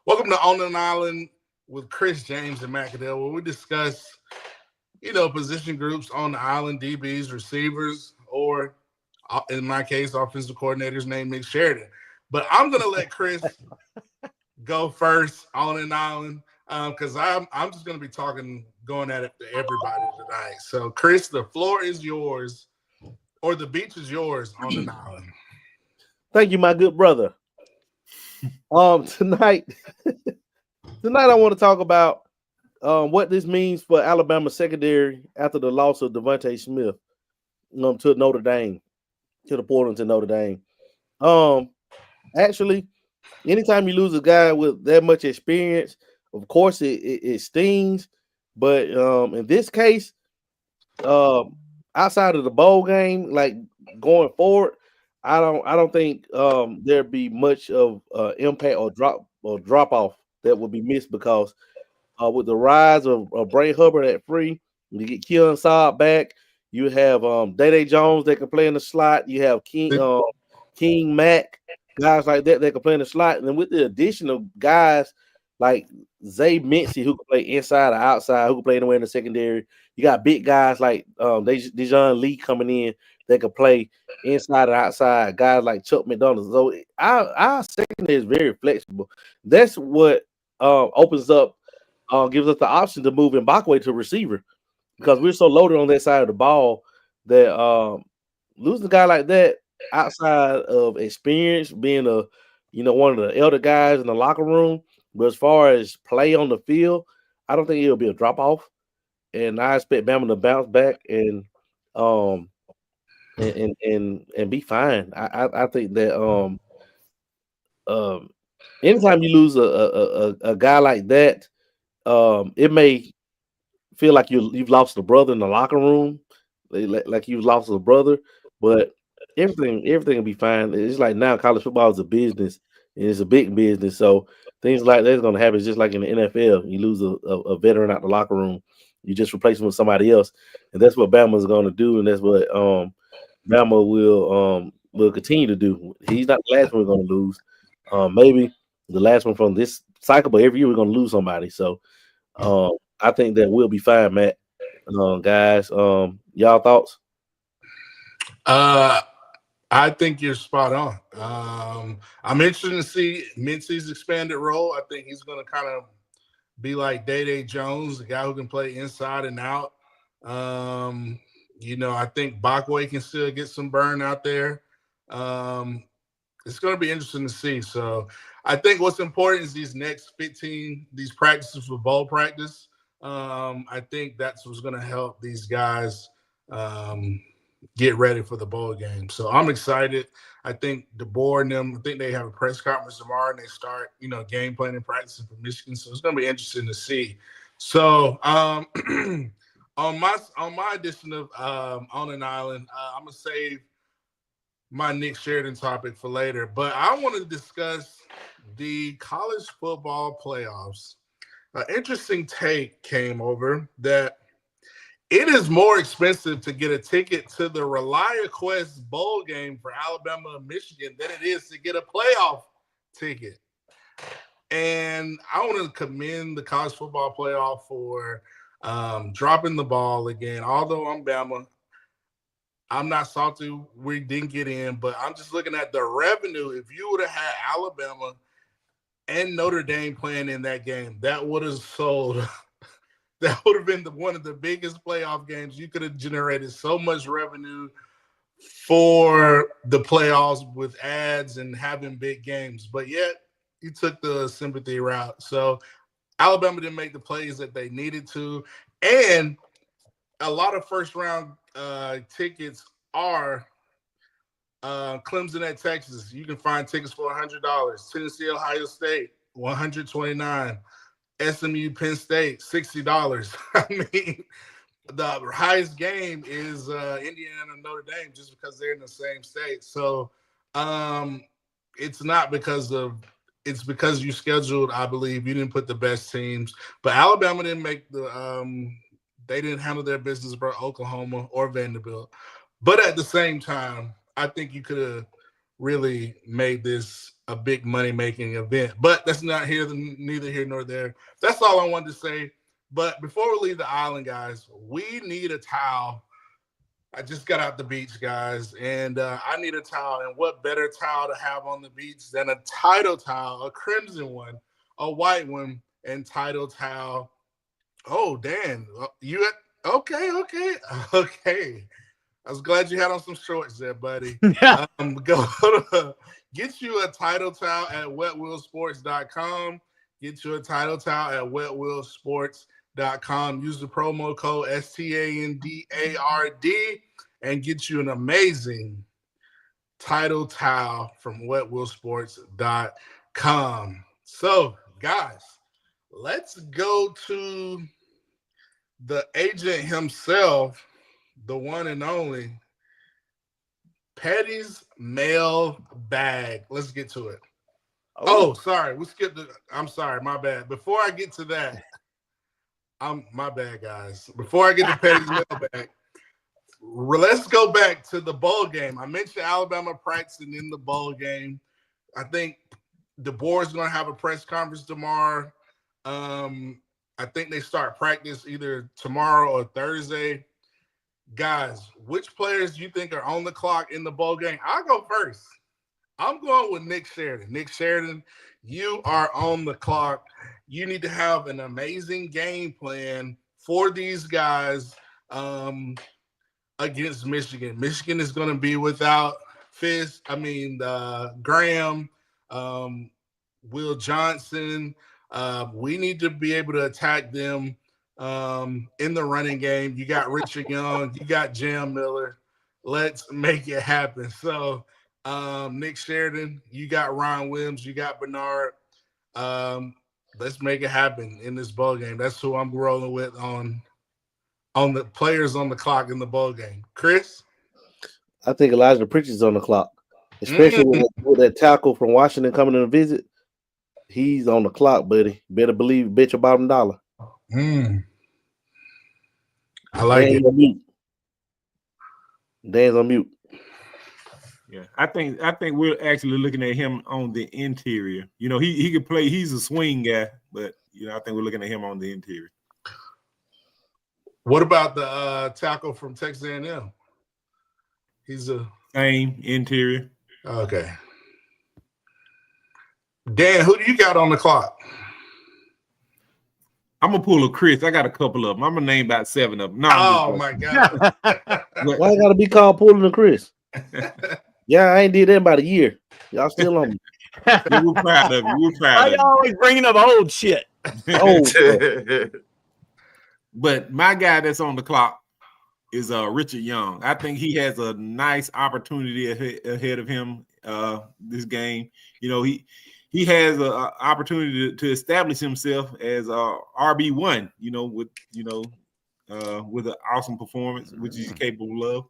Welcome to On an Island with Chris, James, and Matt Cadell, where we discuss, position groups on the island, DBs, receivers, or in my case, offensive coordinators named Nick Saban. But I'm going to let Chris go first on an island because I'm just going to be talking going at it to everybody tonight. So, Chris, the floor is yours, or the beach is yours on an island. Thank you, my good brother. Tonight I want to talk about what this means for Alabama secondary after the loss of Devontae Smith to Notre Dame, to the portal to Notre Dame. Actually, anytime you lose a guy with that much experience, of course it stings. But in this case, outside of the bowl game, like going forward, I don't think there'd be much of impact or drop off that would be missed, because with the rise of Bray Hubbard at free, you get Keelan Saab back. You have Day Jones that can play in the slot. You have King Mack, guys like that can play in the slot. And then with the addition of guys like Zay Mincy, who can play inside or outside, who can play anywhere in the secondary. You got big guys like Dejon Lee coming in that can play inside or outside. Guys like Chuck McDonald. So our secondary is very flexible. That's what opens up, gives us the option to move Mbakwe to receiver, because we're so loaded on that side of the ball that losing a guy like that outside of experience, being one of the elder guys in the locker room, but as far as play on the field, I don't think it'll be a drop off. And I expect Bama to bounce back and be fine. I think that anytime you lose a guy like that, it may feel like you've lost a brother in the locker room, like you've lost a brother, but everything will be fine. It's like now college football is a business, and it's a big business, so things like that's going to happen. It's just like in the NFL. You lose a veteran out the locker room, you just replace him with somebody else, and that's what Bama is going to do, and that's what Bama will continue to do. He's not the last one we're going to lose. Maybe the last one from this cycle, but every year we're going to lose somebody. So I think that we'll be fine, Matt. Guys, y'all thoughts? I think you're spot on. I'm interested to see Mincy's expanded role. I think he's going to kind of be like Day Jones, the guy who can play inside and out. I think Mbakwe can still get some burn out there. It's going to be interesting to see. So I think what's important is these next 15, these practices for bowl practice. I think that's what's going to help these guys get ready for the bowl game. So I'm excited. I think DeBoer and them, I think they have a press conference tomorrow and they start, game planning practicing for Michigan. So it's going to be interesting to see. So on my edition of On an Island, I'm going to save my Nick Sheridan topic for later, but I want to discuss the college football playoffs. An interesting take came over that it is more expensive to get a ticket to the ReliaQuest Bowl game for Alabama and Michigan than it is to get a playoff ticket. And I want to commend the college football playoff for dropping the ball again. Although I'm Bama, I'm not salty we didn't get in, but I'm just looking at the revenue. If you would have had Alabama and Notre Dame playing in that game, that would have sold. That would have been one of the biggest playoff games. You could have generated so much revenue for the playoffs with ads and having big games. But yet, you took the sympathy route. So Alabama didn't make the plays that they needed to. And a lot of first-round tickets are Clemson at Texas. You can find tickets for $100. Tennessee, Ohio State, $129. SMU, Penn State, $60. I mean, the highest game is Indiana and Notre Dame just because they're in the same state. So it's not because it's because you scheduled, I believe, you didn't put the best teams. But Alabama didn't make they didn't handle their business about Oklahoma or Vanderbilt. But at the same time, I think you could have really made this a big money-making event. But that's neither here nor there. That's all I wanted to say. But before we leave the island, guys, we need a towel. I just got out the beach, guys, and I need a towel. And what better towel to have on the beach than a Tidal towel, a crimson one, a white one, and Tidal towel Oh, Dan, okay. I was glad you had on some shorts there, buddy. Go to get you a title towel at wetwillsports.com. Get you a title towel at wetwillsports.com. Use the promo code STANDARD and get you an amazing title towel from wetwillsports.com. So, guys, let's go to the agent himself, the one and only Pettey's mailbag. Let's get to it. Oh, sorry. We skipped it. I'm sorry. My bad. Before I get to that, my bad, guys. Before I get to Pettey's mailbag, let's go back to the bowl game. I mentioned Alabama practicing in the bowl game. I think the board's going to have a press conference tomorrow. I think they start practice either tomorrow or Thursday. Guys, which players do you think are on the clock in the bowl game? I'll go first. I'm going with Nick Sheridan. Nick Sheridan, you are on the clock. You need to have an amazing game plan for these guys against Michigan. Michigan is going to be without Graham, Will Johnson. We need to be able to attack them in the running game. You got Richard Young, you got Jam Miller. Let's make it happen. So, Nick Sheridan, you got Ryan Williams, you got Bernard. Let's make it happen in this bowl game. That's who I'm rolling with on the players on the clock in the bowl game. Chris? I think Elijah Pritchard's on the clock, especially with that tackle from Washington coming in to visit. He's on the clock, buddy. Better believe, bet your bottom dollar. I like it. Dan's on mute. Yeah, I think we're actually looking at him on the interior. You know, he could play. He's a swing guy, but I think we're looking at him on the interior. What about the tackle from Texas A&M? He's a same interior. Okay. Dan, who do you got on the clock? I'm gonna pull a Chris. I got a couple of them. I'm gonna name about 7 of them. No, oh my God! Why I gotta be called pulling a Chris? Yeah, I ain't did that about a year. Y'all still on me. We're proud of you. We're proud of you. Always bringing up old shit. But my guy that's on the clock is Richard Young. I think he has a nice opportunity ahead of him this game. He has an opportunity to establish himself as RB1. With an awesome performance, which he's capable of.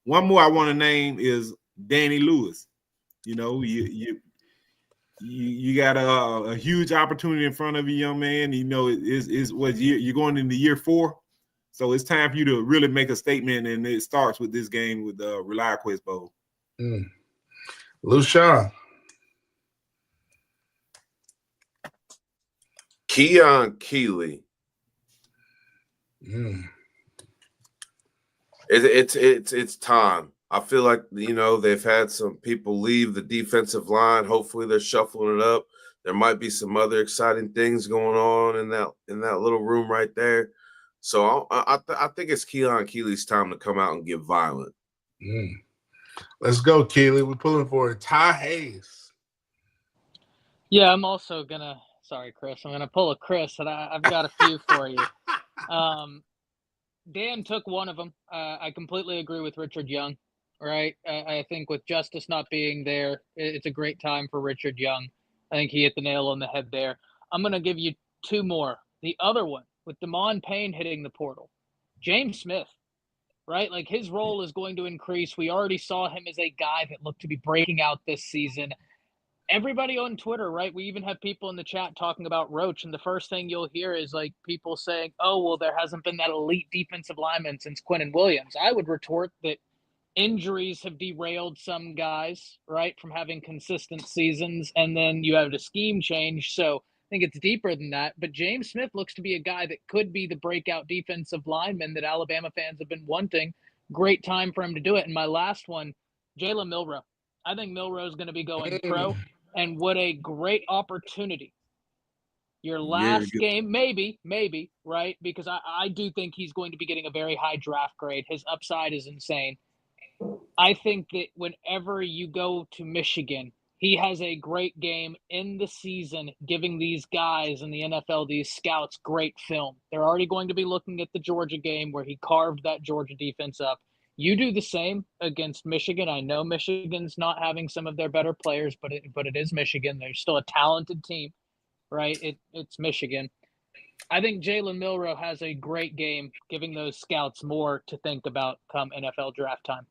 One more I want to name is Danny Lewis. You got a huge opportunity in front of you, young man. You're going into year 4, so it's time for you to really make a statement, and it starts with this game with the ReliaQuest Bowl. Lushawn. Keon Keeley. It's time. I feel like they've had some people leave the defensive line. Hopefully they're shuffling it up. There might be some other exciting things going on in that little room right there. So I think it's Keon Keeley's time to come out and get violent. Let's go, Keeley. We're pulling for it. Ty Hayes. Yeah, I'm also gonna. Sorry, Chris. I'm gonna pull a Chris, and I've got a few for you. Dan took one of them. I completely agree with Richard Young. Right, I think with Justice not being there, it's a great time for Richard Young. I think he hit the nail on the head there. I'm going to give you 2 more. The other one, with Damon Payne hitting the portal, James Smith, right? Like, his role is going to increase. We already saw him as a guy that looked to be breaking out this season. Everybody on Twitter, right? We even have people in the chat talking about Roach, and the first thing you'll hear is like people saying, oh, well, there hasn't been that elite defensive lineman since Quinnen Williams. I would retort that injuries have derailed some guys, right, from having consistent seasons, and then you have the scheme change. So I think it's deeper than that. But James Smith looks to be a guy that could be the breakout defensive lineman that Alabama fans have been wanting. Great time for him to do it. And my last one, Jalen Milroe. I think Milroe is going to be going pro, and what a great opportunity Your last game, maybe, right? Because I do think he's going to be getting a very high draft grade. His upside is insane. I think that whenever you go to Michigan, he has a great game in the season, giving these guys in the NFL, these scouts, great film. They're already going to be looking at the Georgia game where he carved that Georgia defense up. You do the same against Michigan. I know Michigan's not having some of their better players, but it is Michigan. They're still a talented team, right? It's Michigan. I think Jalen Milroe has a great game, giving those scouts more to think about come NFL draft time.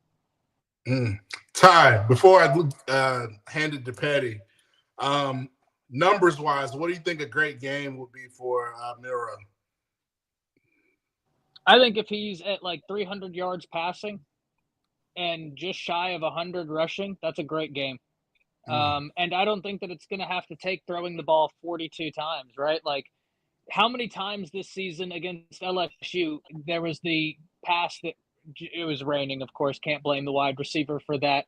Ty, before I hand it to Pettey, numbers-wise, what do you think a great game would be for Milroe? I think if he's at like 300 yards passing and just shy of 100 rushing, that's a great game. And I don't think that it's going to have to take throwing the ball 42 times, right? Like, how many times this season against LSU, there was the pass that it was raining, of course, can't blame the wide receiver for that.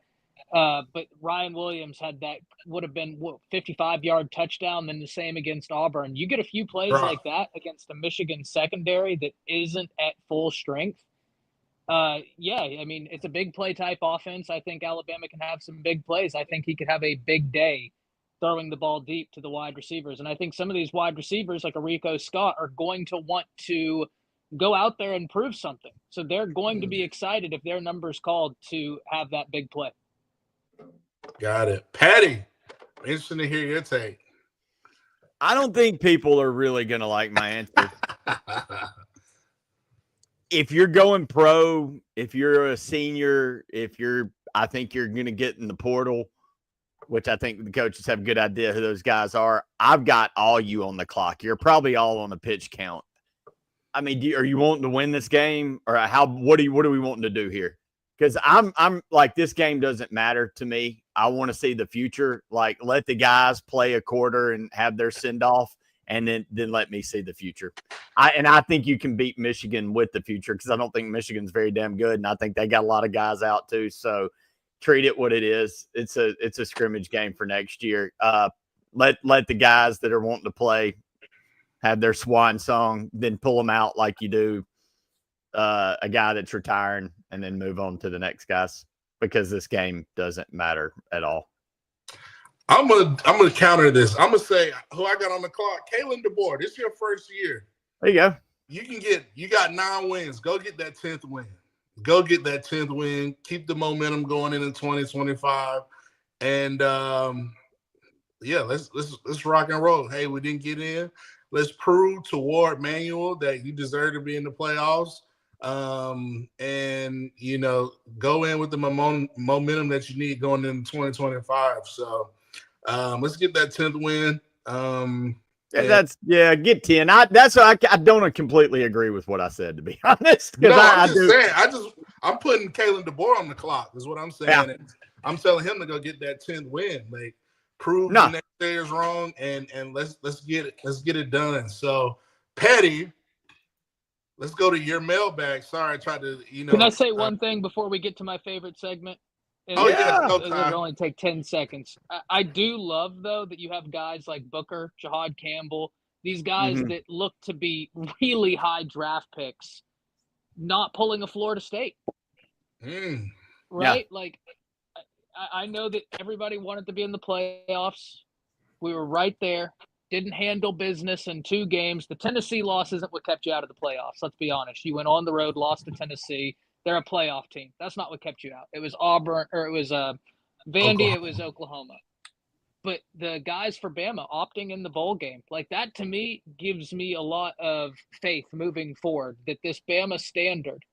But Ryan Williams had that would have been 55-yard touchdown, then the same against Auburn. You get a few plays like that against a Michigan secondary that isn't at full strength. Yeah, I mean, it's a big play type offense. I think Alabama can have some big plays. I think he could have a big day throwing the ball deep to the wide receivers. And I think some of these wide receivers like Rico Scott are going to want to go out there and prove something. So they're going to be excited if their number's called to have that big play. Got it. Pettey, interesting to hear your take. I don't think people are really going to like my answer. If you're going pro, if you're a senior, I think you're going to get in the portal, which I think the coaches have a good idea who those guys are. I've got all you on the clock. You're probably all on a pitch count. I mean, are you wanting to win this game, or what are we wanting to do here? Because I'm like, this game doesn't matter to me. I want to see the future. Like, let the guys play a quarter and have their send off, and then let me see the future. I think you can beat Michigan with the future, because I don't think Michigan's very damn good, and I think they got a lot of guys out too. So treat it what it is. It's a scrimmage game for next year. Let the guys that are wanting to play have their swan song, then pull them out like you do a guy that's retiring, and then move on to the next guys, because this game doesn't matter at all. I'm gonna counter this. I'm gonna say who I got on the clock. Kalen DeBoer. This is your first year. There you go. You got 9 wins. Go get that 10th win. Go get that 10th win. Keep the momentum going into 2025. And let's rock and roll. Hey, we didn't get in. Let's prove to Ward Manuel that you deserve to be in the playoffs. And go in with the momentum that you need going into 2025. So let's get that 10th win. Get 10. I don't completely agree with what I said, to be honest. No, I'm putting Kalen DeBoer on the clock, is what I'm saying. Yeah. I'm telling him to go get that 10th win. Like, prove the next day is wrong, and let's get it done. So, Pettey, let's go to your mailbag. Sorry, I tried to, Can I say one thing before we get to my favorite segment? No time. It'll only take 10 seconds. I do love, though, that you have guys like Booker, Jahad Campbell, these guys that look to be really high draft picks, not pulling a Florida State. Right? Yeah. Like, I know that everybody wanted to be in the playoffs. We were right there. Didn't handle business in 2 games. The Tennessee loss isn't what kept you out of the playoffs. Let's be honest. You went on the road, lost to Tennessee. They're a playoff team. That's not what kept you out. It was Auburn, or it was Vandy. Oklahoma. It was Oklahoma. But the guys for Bama opting in the bowl game, like, that to me gives me a lot of faith moving forward that this Bama standard.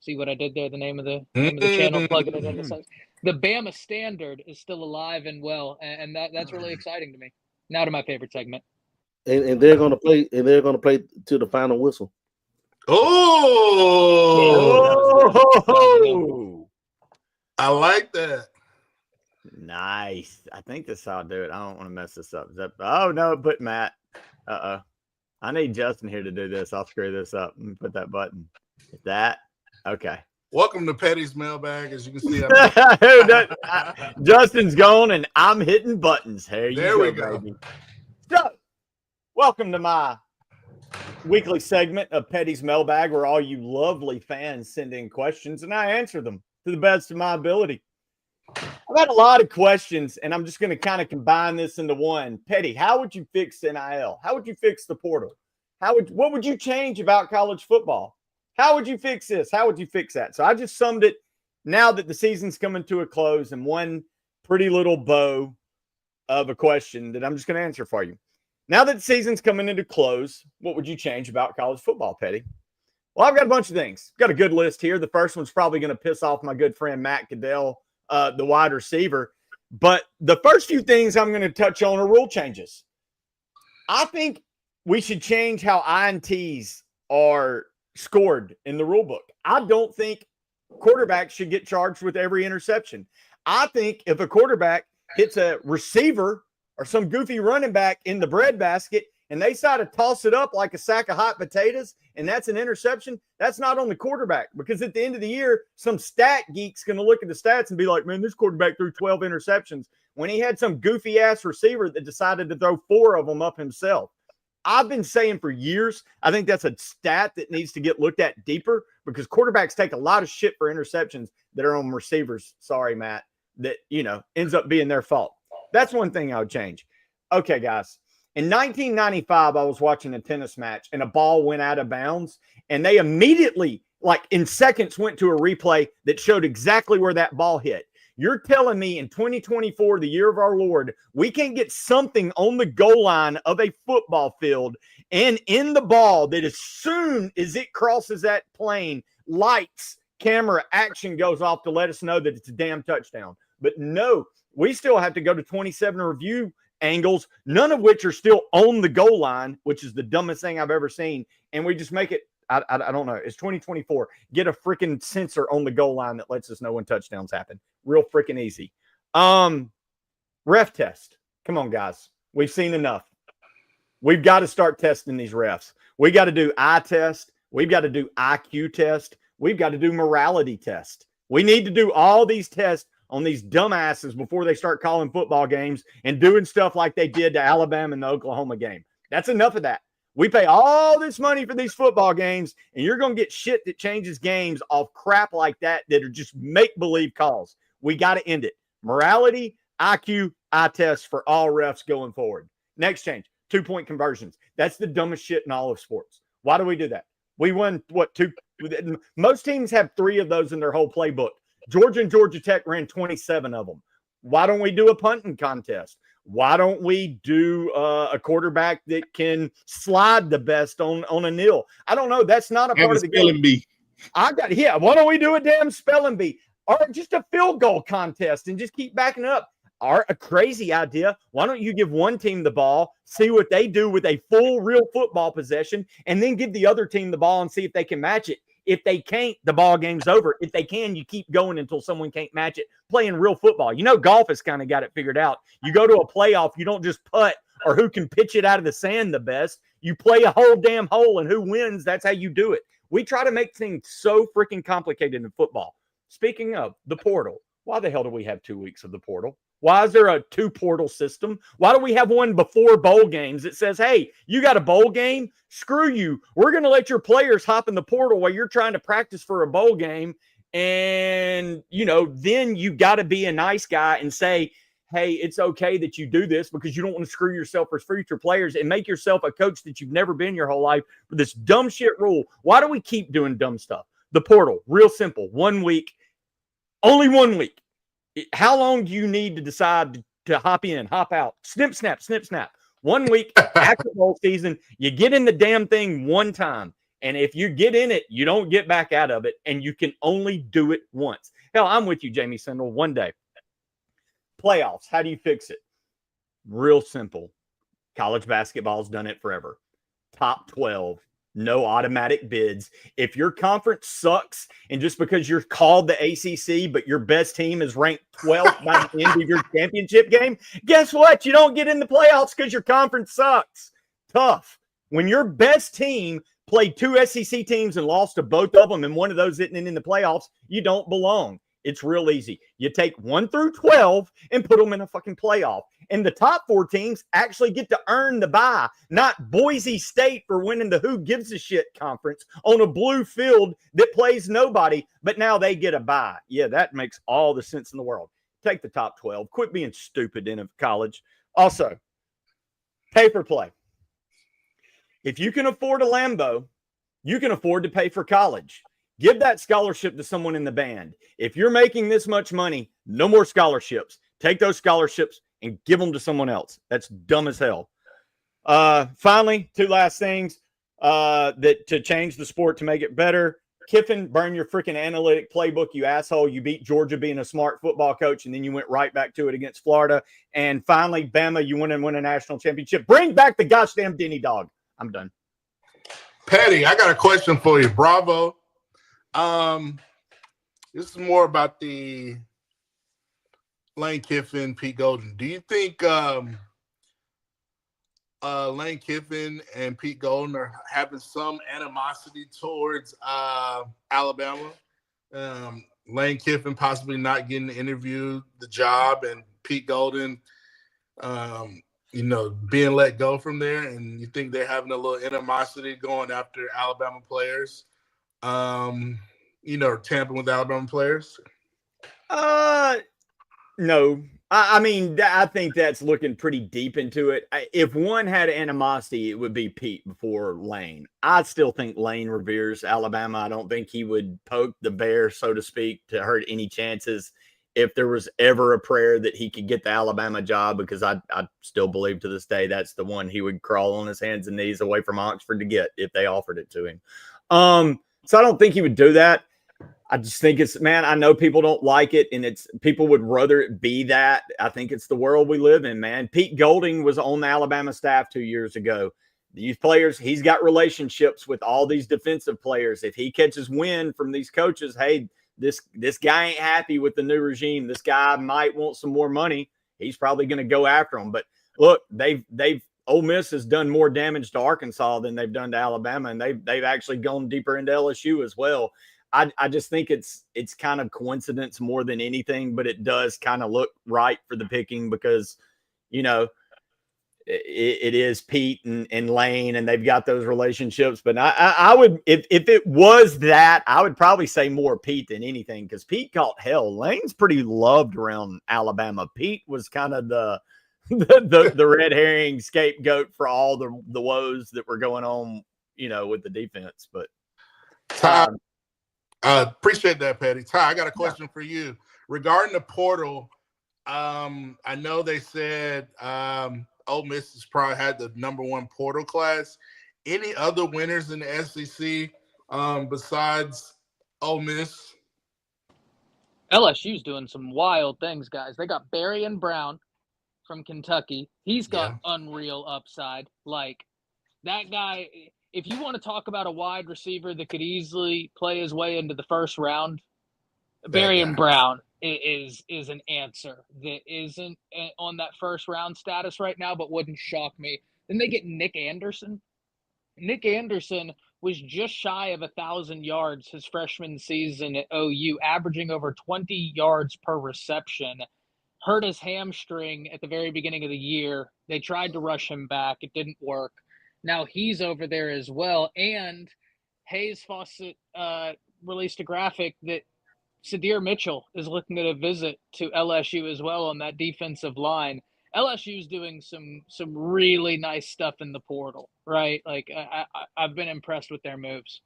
See what I did there? The name of the channel, plugging it in. The Bama standard is still alive and well, and that's really exciting to me. Now to my favorite segment. And they're gonna play. And they're gonna play to the final whistle. Oh, I like that. Nice. I think this is how I'll do it. I don't want to mess this up. Oh no, put Matt. I need Justin here to do this. I'll screw this up and put that button. That okay. Welcome to Pettey's mailbag. As you can see, Justin's gone and I'm hitting buttons. There we go. Baby. So, Welcome to my weekly segment of Pettey's Mailbag, where all you lovely fans send in questions and I answer them to the best of my ability. I've had a lot of questions, and I'm just going to kind of combine this into one. Pettey, how would you fix NIL? How would you fix the portal? What would you change about college football? How would you fix this? How would you fix that? So I just summed it now that the season's coming to a close in one pretty little bow of a question that I'm just going to answer for you. Now that the season's coming into close, what would you change about college football, Pettey? Well, I've got a bunch of things. Got a good list here. The first one's probably going to piss off my good friend Matt Goodell, the wide receiver. But the first few things I'm going to touch on are rule changes. I think we should change how INTs are scored in the rule book. I don't think quarterbacks should get charged with every interception. I think if a quarterback hits a receiver or some goofy running back in the breadbasket and they decide to toss it up like a sack of hot potatoes and that's an interception, that's not on the quarterback, because at the end of the year, some stat geek's going to look at the stats and be like, man, this quarterback threw 12 interceptions when he had some goofy ass receiver that decided to throw 4 of them up himself. I've been saying for years, I think that's a stat that needs to get looked at deeper, because quarterbacks take a lot of shit for interceptions that are on receivers. Sorry, Matt, that, ends up being their fault. That's one thing I would change. Okay, guys. In 1995, I was watching a tennis match and a ball went out of bounds, and they immediately, like in seconds, went to a replay that showed exactly where that ball hit. You're telling me in 2024, the year of our Lord, we can't get something on the goal line of a football field and in the ball that as soon as it crosses that plane, lights, camera, action goes off to let us know that it's a damn touchdown. But no, we still have to go to 27 review angles, none of which are still on the goal line, which is the dumbest thing I've ever seen. And we just make it, I don't know, it's 2024. Get a freaking sensor on the goal line that lets us know when touchdowns happen. Real freaking easy. Ref test. Come on, guys. We've seen enough. We've got to start testing these refs. We got to do eye test. We've got to do IQ test. We've got to do morality test. We need to do all these tests on these dumbasses before they start calling football games and doing stuff like they did to Alabama in the Oklahoma game. That's enough of that. We pay all this money for these football games, and you're going to get shit that changes games off crap like that are just make-believe calls. We got to end it. Morality, IQ, eye test for all refs going forward. Next change, 2-point conversions. That's the dumbest shit in all of sports. Why do we do that? We won, 2? Most teams have 3 of those in their whole playbook. Georgia and Georgia Tech ran 27 of them. Why don't we do a punting contest? Why don't we do a quarterback that can slide the best on a nil? I don't know. That's not a part of the game. Bee. Why don't we do a damn spelling bee? Or just a field goal contest and just keep backing up. Or a crazy idea. Why don't you give one team the ball, see what they do with a full real football possession, and then give the other team the ball and see if they can match it. If they can't, the ball game's over. If they can, you keep going until someone can't match it. Playing real football. Golf has kind of got it figured out. You go to a playoff, you don't just putt or who can pitch it out of the sand the best. You play a whole damn hole, and who wins, that's how you do it. We try to make things so freaking complicated in football. Speaking of the portal, why the hell do we have 2 weeks of the portal? Why is there a 2-portal system? Why do we have one before bowl games that says, hey, you got a bowl game? Screw you. We're going to let your players hop in the portal while you're trying to practice for a bowl game. And, then you got to be a nice guy and say, hey, it's okay that you do this because you don't want to screw yourself for future players and make yourself a coach that you've never been your whole life for this dumb shit rule. Why do we keep doing dumb stuff? The portal, real simple. 1 week, only 1 week. How long do you need to decide to hop in, hop out? Snip, snap, snip, snap. 1 week after bowl season, you get in the damn thing one time. And if you get in it, you don't get back out of it. And you can only do it once. Hell, I'm with you, Jamie Sindel, one day. Playoffs, how do you fix it? Real simple. College basketball's done it forever. Top 12. No automatic bids. If your conference sucks, and just because you're called the ACC, but your best team is ranked 12th by the end of your championship game, guess what? You don't get in the playoffs because your conference sucks. Tough. When your best team played 2 SEC teams and lost to both of them, and one of those isn't in the playoffs, you don't belong. It's real easy. You take 1 through 12 and put them in a fucking playoff. And the top 4 teams actually get to earn the bye, not Boise State for winning the who gives a shit conference on a blue field that plays nobody, but now they get a bye. Yeah, that makes all the sense in the world. Take the top 12. Quit being stupid in a college. Also, pay for play. If you can afford a Lambo, you can afford to pay for college. Give that scholarship to someone in the band. If you're making this much money, no more scholarships. Take those scholarships and give them to someone else. That's dumb as hell. Finally, 2 last things that to change the sport to make it better. Kiffin, burn your freaking analytic playbook, you asshole. You beat Georgia being a smart football coach, and then you went right back to it against Florida. And finally, Bama, you went and win a national championship. Bring back the goddamn Denny dog. I'm done. Pettey, I got a question for you. Bravo. This is more about the Lane Kiffin, Pete Golden. Do you think Lane Kiffin and Pete Golden are having some animosity towards Alabama? Lane Kiffin possibly not getting the interview, the job, and Pete Golden, being let go from there. And you think they're having a little animosity going after Alabama players, tampering with Alabama players? No. I mean, I think that's looking pretty deep into it. If one had animosity, it would be Pete before Lane. I still think Lane reveres Alabama. I don't think he would poke the bear, so to speak, to hurt any chances if there was ever a prayer that he could get the Alabama job, because I still believe to this day that's the one he would crawl on his hands and knees away from Oxford to get if they offered it to him. So I don't think he would do that. I just think I know people don't like it, and people would rather it be that. I think it's the world we live in, man. Pete Golding was on the Alabama staff 2 years ago. These players, he's got relationships with all these defensive players. If he catches wind from these coaches, hey, this guy ain't happy with the new regime. This guy might want some more money. He's probably going to go after him. But look, Ole Miss has done more damage to Arkansas than they've done to Alabama, and they've actually gone deeper into LSU as well. I just think it's kind of coincidence more than anything, but it does kind of look right for the picking because, it is Pete and Lane, and they've got those relationships. But I would, if it was that, I would probably say more Pete than anything, because Pete caught hell. Lane's pretty loved around Alabama. Pete was kind of the red herring scapegoat for all the woes that were going on, with the defense. But appreciate that, Pettey. Ty, I got a question for you regarding the portal. I know they said Ole Miss has probably had the #1 portal class. Any other winners in the SEC besides Ole Miss? LSU's doing some wild things, guys. They got Berrien Brown from Kentucky. He's got unreal upside. Like, that guy, if you want to talk about a wide receiver that could easily play his way into the first round, Berrien Brown is an answer that isn't on that first round status right now, but wouldn't shock me. Then they get Nick Anderson. Nick Anderson was just shy of 1,000 yards his freshman season at OU, averaging over 20 yards per reception. Hurt his hamstring at the very beginning of the year. They tried to rush him back. It didn't work. Now he's over there as well. And Hayes Fawcett released a graphic that Sadir Mitchell is looking at a visit to LSU as well on that defensive line. LSU is doing some really nice stuff in the portal, right? Like, I've been impressed with their moves.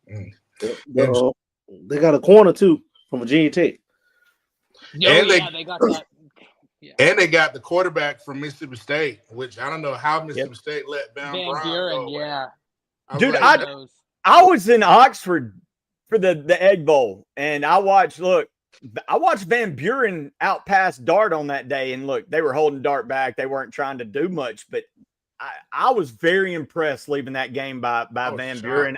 They got a corner too from Virginia Tech. They got that. Yeah. And they got the quarterback from Mississippi State, which I don't know how Mississippi State let Van Buren go. Yeah. Dude, I was in Oxford for the Egg Bowl, and I watched Van Buren out pass Dart on that day, and look, they were holding Dart back. They weren't trying to do much, but I was very impressed leaving that game by Van Buren.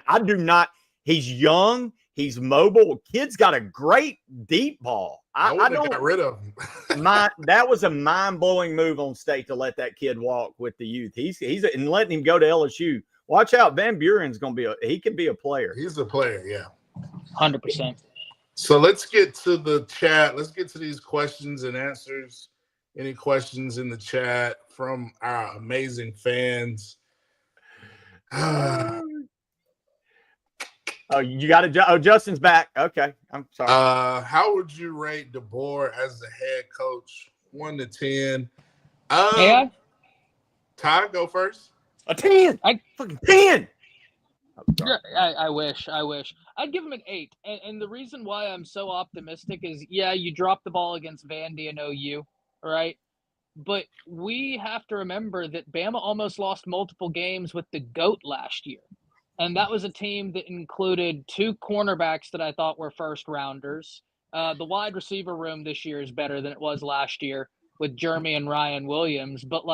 He's young. He's mobile. Kid's got a great deep ball. I got rid of him. That was a mind-blowing move on State to let that kid walk with the youth. He's and letting him go to LSU. Watch out, Van Buren's going to he could be a player. He's a player, yeah. 100%. So let's get to the chat. Let's get to these questions and answers. Any questions in the chat from our amazing fans? Oh, you got to. Oh, Justin's back. Okay, I'm sorry. How would you rate DeBoer as the head coach? 1 to 10. Yeah. Ty, go first. A 10. Fucking 10. I wish. I'd give him an 8. And the reason why I'm so optimistic is, yeah, you dropped the ball against Vandy and OU, right? But we have to remember that Bama almost lost multiple games with the GOAT last year. And that was a team that included 2 cornerbacks that I thought were first rounders. The wide receiver room this year is better than it was last year with Jeremy and Ryan Williams. But,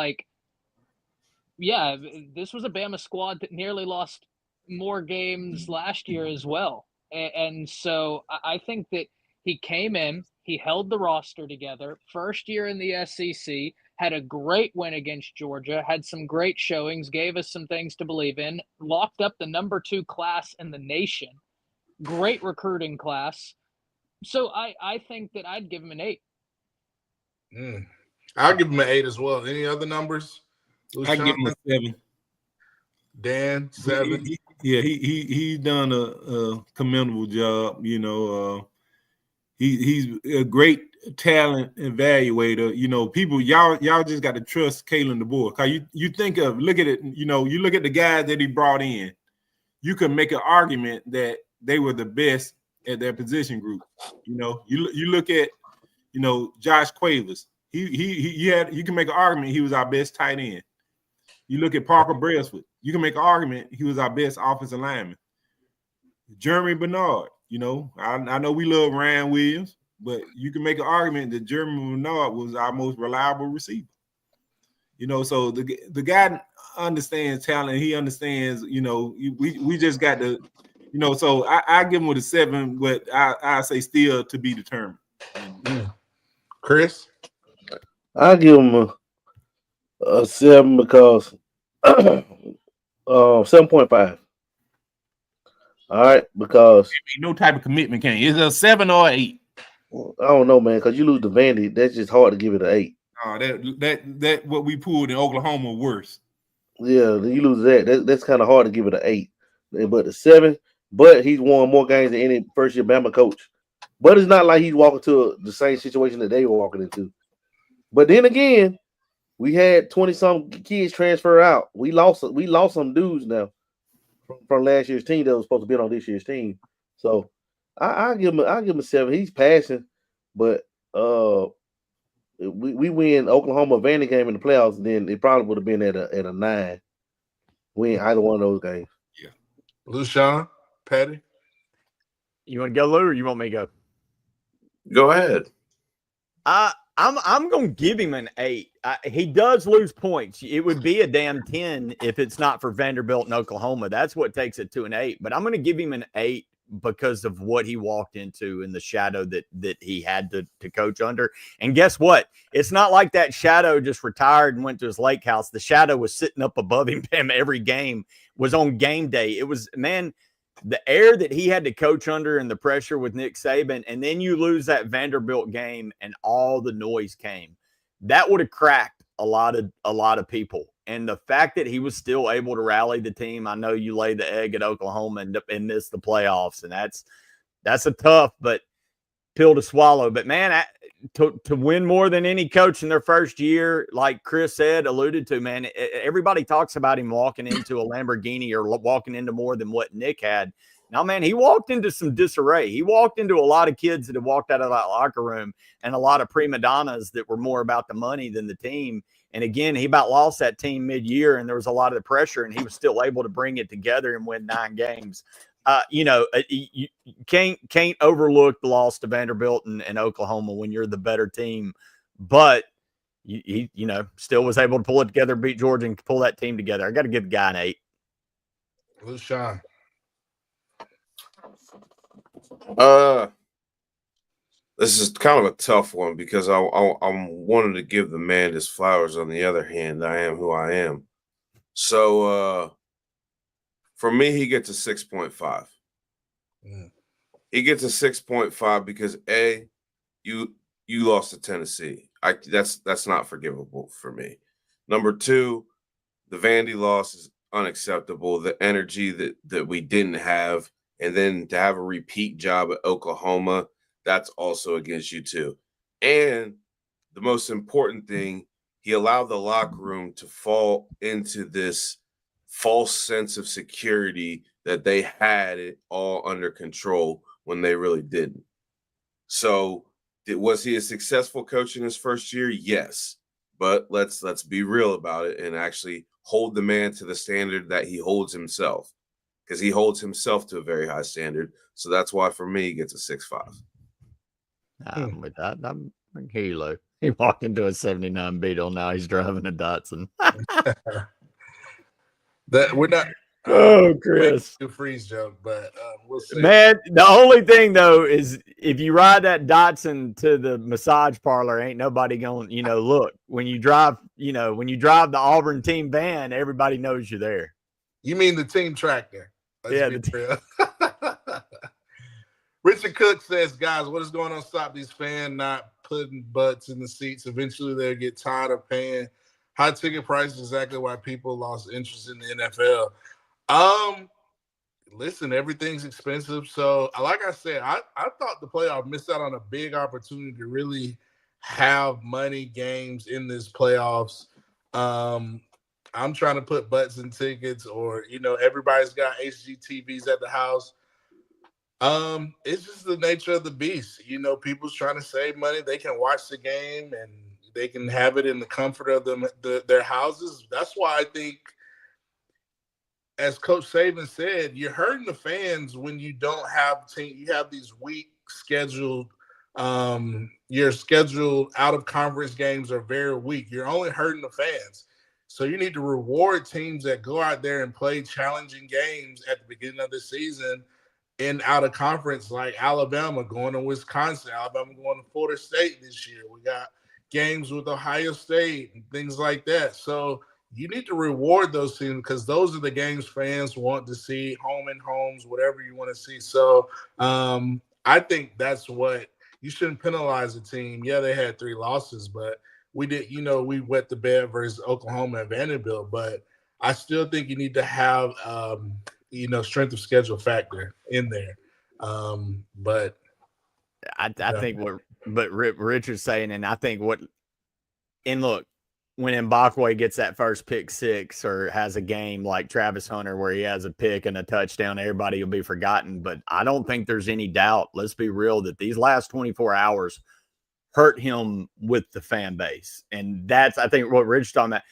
yeah, this was a Bama squad that nearly lost more games last year as well. And so I think that he came in, he held the roster together, first year in the SEC, had a great win against Georgia, had some great showings, gave us some things to believe in, locked up the number 2 class in the nation, great recruiting class. So I think that I'd give him an 8. I'll give him an 8 as well. Any other numbers? I give him a 7. Dan, 7. He's done a commendable job. You know, he's a great talent evaluator. You know, people, y'all just got to trust Kalen DeBoer. Cause you think of, look at it. You know, you look at the guys that he brought in. You can make an argument that they were the best at their position group. You know, you look at, you know, Josh Cuevas. You can make an argument he was our best tight end. You look at Parker Brailsford. You can make an argument he was our best offensive lineman. Jeremy Bernard, you know, I know we love Ryan Williams, but you can make an argument that Jeremy Bernard was our most reliable receiver. You know, so the guy understands talent. He understands, you know, we just got to, you know, so I give him with a 7, but I say still to be determined. Chris? I give him a 7 because 7.5. All right, because no type of commitment can. Is it a 7 or 8? I don't know, man. Because you lose to Vandy, that's just hard to give it an 8. That what we pulled in Oklahoma worse. Yeah, you lose that's kind of hard to give it an 8. But the 7, but he's won more games than any first-year Bama coach. But it's not like he's walking to the same situation that they were walking into. But then again, we had 20-some kids transfer out. We lost some dudes now from last year's team that was supposed to be on this year's team. So I give him a 7. He's passing, but we win Oklahoma Vandy game in the playoffs, then it probably would have been at a 9. Win either one of those games. Yeah. Lushawn, Pettey. You want to go, Lou, or you want me to go? Go ahead. I'm going to give him an 8. He does lose points. It would be a damn 10 if it's not for Vanderbilt and Oklahoma. That's what takes it to an 8. But I'm going to give him an 8 because of what he walked into in the shadow that he had to coach under. And guess what? It's not like that shadow just retired and went to his lake house. The shadow was sitting up above him every game, was on game day. It was, man, the air that he had to coach under and the pressure with Nick Saban, and then you lose that Vanderbilt game and all the noise came. That would have cracked a lot of people. And the fact that he was still able to rally the team, I know you laid the egg at Oklahoma and missed the playoffs, and that's a tough pill to swallow. But man, to win more than any coach in their first year, like Chris said, alluded to, man, everybody talks about him walking into a Lamborghini or walking into more than what Nick had. Now, man, he walked into some disarray. He walked into a lot of kids that had walked out of that locker room and a lot of prima donnas that were more about the money than the team. And again, he about lost that team mid-year, and there was a lot of the pressure, and he was still able to bring it together and win 9 games. You can't overlook the loss to Vanderbilt and Oklahoma when you're the better team. But he still was able to pull it together, beat Georgia, and pull that team together. I got to give the guy an 8. Lushawn. This is kind of a tough one because I'm wanting to give the man his flowers. On the other hand, I am who I am. So for me, he gets a 6.5. He gets a 6.5 because you lost to Tennessee. That's not forgivable for me. Number 2, the Vandy loss is unacceptable. The energy that we didn't have, and then to have a repeat job at Oklahoma, that's also against you too. And the most important thing, he allowed the locker room to fall into this false sense of security that they had it all under control when they really didn't. So was he a successful coach in his first year? Yes. But let's be real about it and actually hold the man to the standard that he holds himself, because he holds himself to a very high standard. So that's why for me he gets a 6.5. I'm with that. I'm Halo. He walked into a 79 Beetle. Now he's driving a Datsun. That we're not. Oh, Chris. Do freeze joke, but we'll see. Man, the only thing though is if you ride that Datsun to the massage parlor, ain't nobody going. Look, when you drive the Auburn team van, everybody knows you're there. You mean the team tractor? Yeah. Richard Cook says, guys, what is going on? Stop these fans not putting butts in the seats. Eventually, they'll get tired of paying high ticket prices. Exactly why people lost interest in the NFL. Listen, everything's expensive. So, like I said, I thought the playoff missed out on a big opportunity to really have money games in this playoffs. I'm trying to put butts in tickets, or everybody's got HGTVs at the house. It's just the nature of the beast. People's trying to save money. They can watch the game and they can have it in the comfort of their houses. That's why I think, as Coach Saban said, you're hurting the fans when you don't have you have these weak scheduled. Your scheduled out of conference games are very weak. You're only hurting the fans. So you need to reward teams that go out there and play challenging games at the beginning of the season in out of conference, like Alabama going to Wisconsin, Alabama going to Florida State this year. We got games with Ohio State and things like that. So you need to reward those teams, because those are the games fans want to see, home and homes, whatever you want to see. So I think that's what you shouldn't penalize a team. Yeah, they had 3 losses, but we did, we wet the bed versus Oklahoma and Vanderbilt. But I still think you need to have, strength of schedule factor in there. But I think but Richard's saying, and I think look, when Mbakwe gets that first pick 6 or has a game like Travis Hunter where he has a pick and a touchdown, everybody will be forgotten. But I don't think there's any doubt, let's be real, that these last 24 hours hurt him with the fan base. And that's, I think, what Rich's talking about.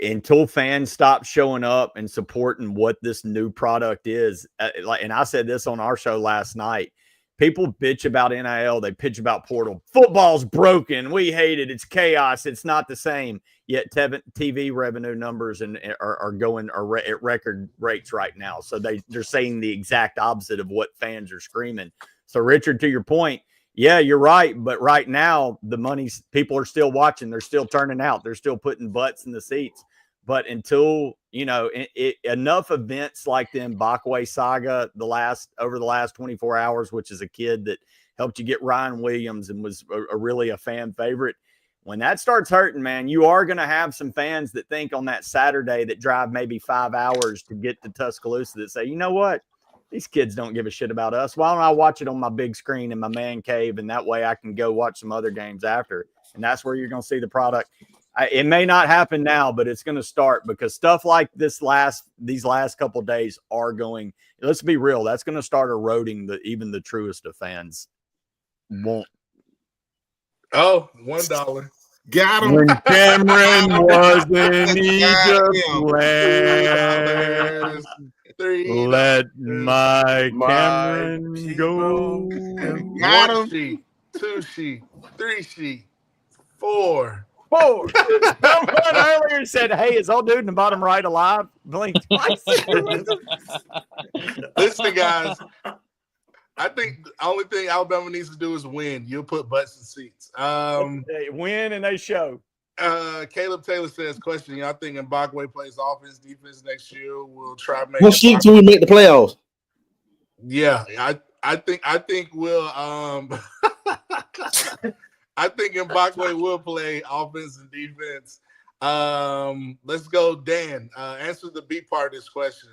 Until fans stop showing up and supporting what this new product is, and I said this on our show last night, people bitch about NIL, they bitch about portal. Football's broken. We hate it. It's chaos. It's not the same. Yet TV revenue numbers are going at record rates right now. So they're saying the exact opposite of what fans are screaming. So Richard, to your point, yeah, you're right. But right now, people are still watching. They're still turning out. They're still putting butts in the seats. But until, enough events like the Mbakwe saga over the last 24 hours, which is a kid that helped you get Ryan Williams and was really a fan favorite. When that starts hurting, man, you are going to have some fans that think on that Saturday that drive maybe 5 hours to get to Tuscaloosa that say, you know what? These kids don't give a shit about us. Why don't I watch it on my big screen in my man cave? And that way I can go watch some other games after. And that's where you're going to see the product. It may not happen now, but it's going to start, because stuff like these last couple of days are going, let's be real, that's going to start eroding even the truest of fans. Won't. Oh, $1. Got him. When Cameron was in Egypt land, let my Cameron go. Got 1 him. sheet, 2 sheet, 3 sheet, 4. Someone earlier said, hey, is old dude in the bottom right alive? Blink twice. Listen, guys, I think the only thing Alabama needs to do is win. You'll put butts in seats. They win and they show. Caleb Taylor says, question, y'all think Mbakwe plays offense, defense next year? We'll try to make What sheet till we make the playoffs? Yeah, I think we'll I think Mbakwe will play offense and defense. Let's go, Dan. Answer the B part of this question.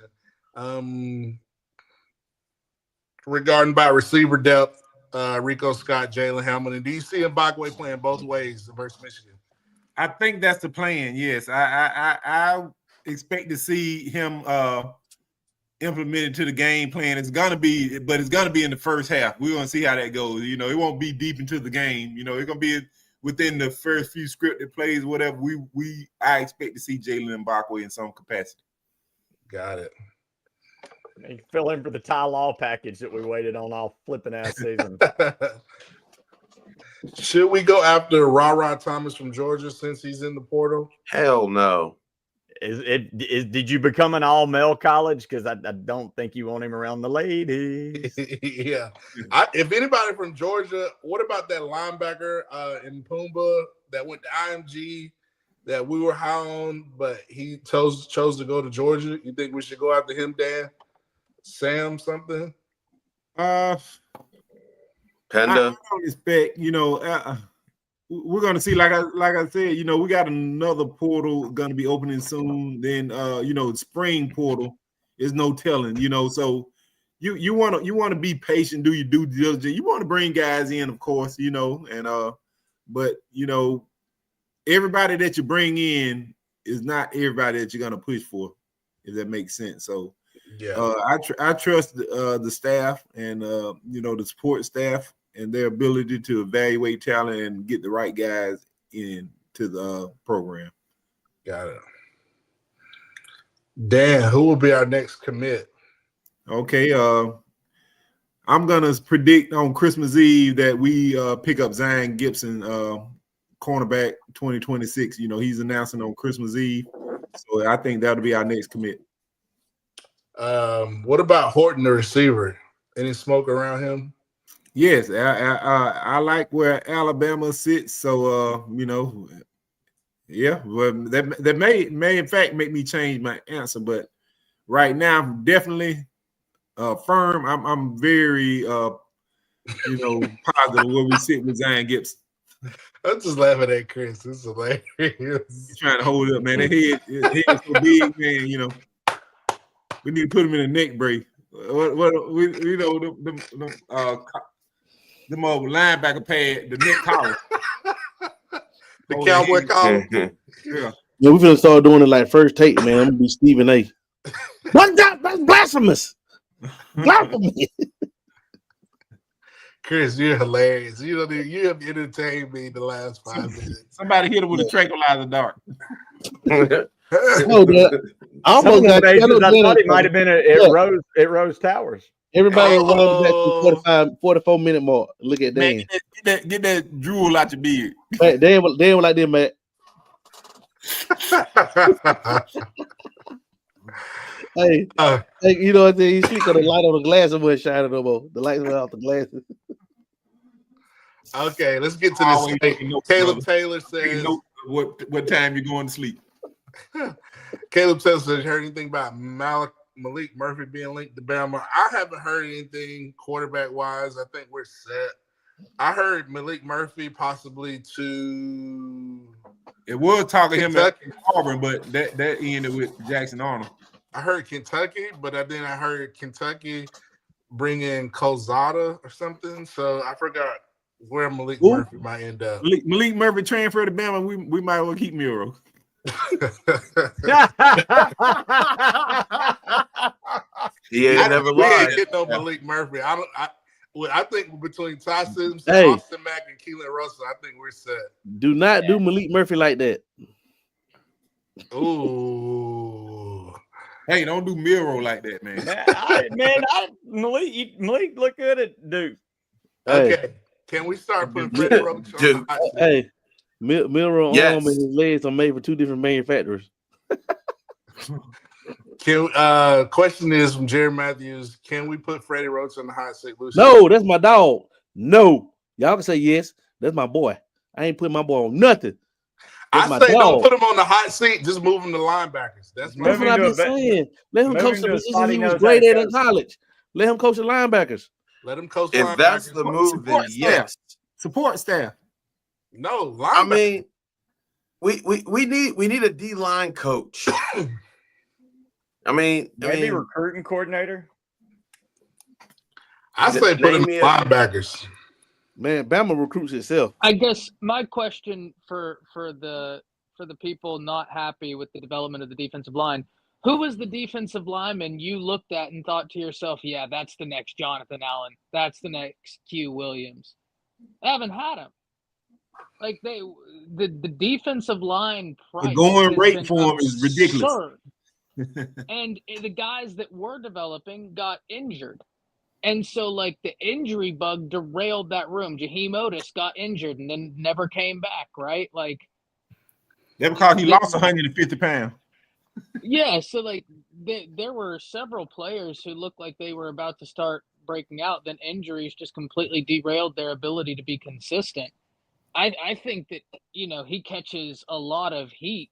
Regarding about receiver depth, Rico Scott, Jalen Hamilton. Do you see Mbakwe playing both ways versus Michigan? I think that's the plan. Yes, I expect to see him implemented to the game plan. It's gonna be in the first half. We're gonna see how that goes. You know, it won't be deep into the game. You know, it's gonna be within the first few scripted plays, whatever. I expect to see Jalen Mbakwe in some capacity. Got it. You fill in for the Ty Law package that we waited on all flipping ass season. Should we go after Ra Thomas from Georgia since he's in the portal? Hell no. Did you become an all-male college? Because I don't think you want him around the ladies. Yeah. If anybody from Georgia, what about that linebacker in Pumbaa that went to IMG that we were high on, but he chose to go to Georgia? You think we should go after him, Dan? Sam something? Penda. I don't expect, we're gonna see, like I said, we got another portal gonna be opening soon. Then spring portal is no telling, so you want to be patient, do your due diligence. You want to bring guys in, of course, but everybody that you bring in is not everybody that you're gonna push for, if that makes sense. So yeah, I trust the staff and the support staff and their ability to evaluate talent and get the right guys into the program. Got it. Dan, who will be our next commit? Okay, I'm gonna predict on Christmas Eve that we pick up Zion Gibson, cornerback 2026. He's announcing on Christmas Eve, so I think that'll be our next commit. What about Horton, the receiver? Any smoke around him? Yes, I like where Alabama sits. So yeah, well, that may in fact make me change my answer, but right now I'm definitely firm. I'm very positive where we sit with Zion Gibson. I'm just laughing at Chris. This is hilarious. He's trying to hold it up, man. His head is so big, man. We need to put him in a neck brace. The old linebacker pad, the neck collar. The cowboy collar. Yeah, we're gonna start doing it like first take, man. I'm gonna be Stephen A. What's that? That's blasphemous. Blasphemy. Chris, you're hilarious. You have entertained me the last 5 minutes. Somebody hit him with a tranquilizer dart. Oh, I thought he might have been at Rose Towers. Everybody around that 44-minute mark. Look at Dan. Man, get that drool out your beard. Dan was like this, man. Hey, you know what? He speaks of the light on the glass and was shining no more. The light went off the glasses. Okay, let's get to this. Caleb Taylor says, "What time you going to sleep?" Caleb Taylor says, "Heard anything about Malik Murphy being linked to Bama?" I haven't heard anything quarterback wise. I think we're set. I heard Malik Murphy possibly to. It was talking him at Auburn, but that ended with Jackson Arnold. I heard Kentucky, but then I heard Kentucky bring in Colzada or something. So I forgot where Malik Murphy might end up. Malik Murphy transferred to Bama. We might well keep Miro. He ain't never lied. Get no Malik Murphy. I think between Ty Simpson, Austin Mack, and Keelan Russell, I think we're set. Do not do Malik Murphy like that. Ooh. Hey, don't do Miro like that, man. Malik look good at Duke. Okay. Can we start putting Freddie Roach on the hot seat? Hey, Miro arm and his legs are made for two different manufacturers. Question is from Jerry Matthews: can we put Freddie Roach on the hot seat? Lucy? No, that's my dog. No, y'all can say yes. That's my boy. I ain't putting my boy on nothing. That's I say don't put him on the hot seat. Just move him to linebackers. That's what I've been saying. Let him coach the position he was great at in college. Let him coach the linebackers. Let him coach. If that's the move, then yes. Support staff. No, linebacker. I mean, we need a D-line coach. Maybe recruiting coordinator. I say put him in linebackers. Man, Bama recruits itself. I guess my question for the people not happy with the development of the defensive line, who was the defensive lineman you looked at and thought to yourself, yeah, that's the next Jonathan Allen, that's the next Q Williams? I haven't had him. Like the defensive line price, the going rate for him is ridiculous. And the guys that were developing got injured. And so, like, the injury bug derailed that room. Jaheim Otis got injured and then never came back, right? Like, that's because he lost 150 pounds. Yeah, so, like, there were several players who looked like they were about to start breaking out. Then injuries just completely derailed their ability to be consistent. I think that, he catches a lot of heat.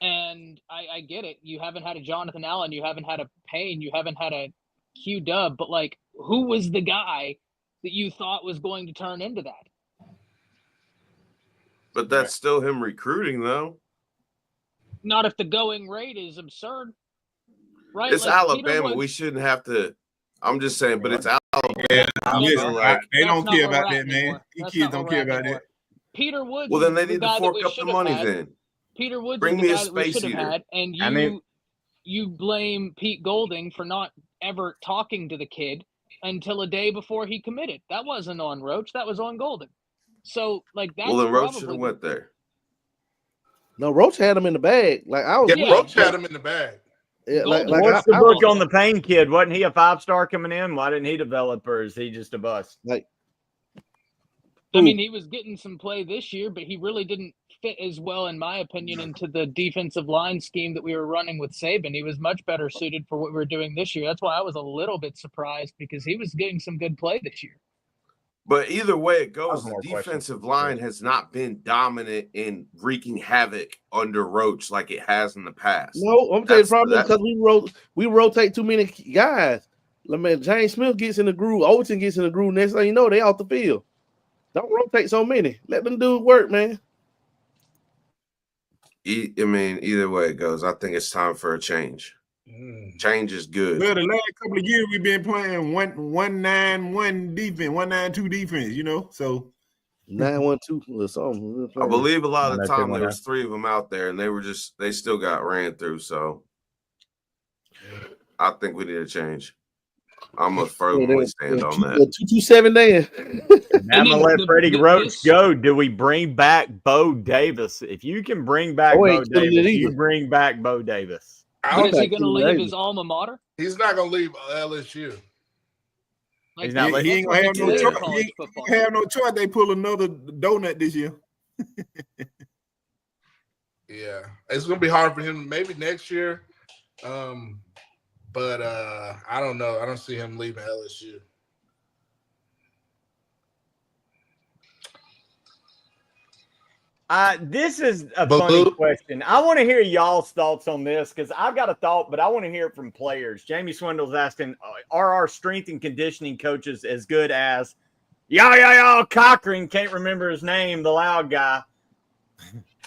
And I get it. You haven't had a Jonathan Allen. You haven't had a Payne. You haven't had a Q-Dub, but like, who was the guy that you thought was going to turn into that? But that's still him recruiting, though. Not if the going rate is absurd, right? It's Alabama. We shouldn't have to. I'm just saying, but it's Alabama. They don't care about that, man. These kids don't care about that. Peter Woods. Well, then they need to fork up the money. Then Peter Woods bring is me the a guy that we space should have had, and you blame Pete Golding for not ever talking to the kid until a day before he committed. That wasn't on Roach. That was on Golding. So, like, that's then Roach should have went there. No, Roach had him in the bag. Like Roach had him in the bag. Yeah, what's the book on the Payne kid? Wasn't he a 5-star coming in? Why didn't he develop, or is he just a bust? I mean, he was getting some play this year, but he really didn't fit as well, in my opinion, into the defensive line scheme that we were running with Saban. He was much better suited for what we were doing this year. That's why I was a little bit surprised, because he was getting some good play this year. But either way it goes, the defensive line has not been dominant in wreaking havoc under Roach like it has in the past. No, I'm telling you the problem is because we rotate too many guys. James Smith gets in the groove, Overton gets in the groove, next thing you know, they off the field. Don't rotate so many. Let them do work, man. Either way it goes, I think it's time for a change. Change is good. Well, the last couple of years we've been playing 1-9-1 defense, 1-9-2 defense, so 9-1-2 or something. I believe a lot of the time there was 3 of them out there, and they still got ran through. So I think we need a change. I'm gonna firmly stand on that. 227 then. I'm gonna let Freddie Roach go. Do we bring back Bo Davis? If you can bring back Bo Davis, you bring back Bo Davis. But is he going to leave his alma mater? He's not going to leave LSU. Like, he ain't going to have no choice. He ain't have no choice. They pull another donut this year. Yeah, it's going to be hard for him. Maybe next year, but I don't know. I don't see him leaving LSU. This is a funny question. I want to hear y'all's thoughts on this, because I've got a thought, but I want to hear it from players. Jamie Swindle's asking, are our strength and conditioning coaches as good as Cochran, can't remember his name, the loud guy.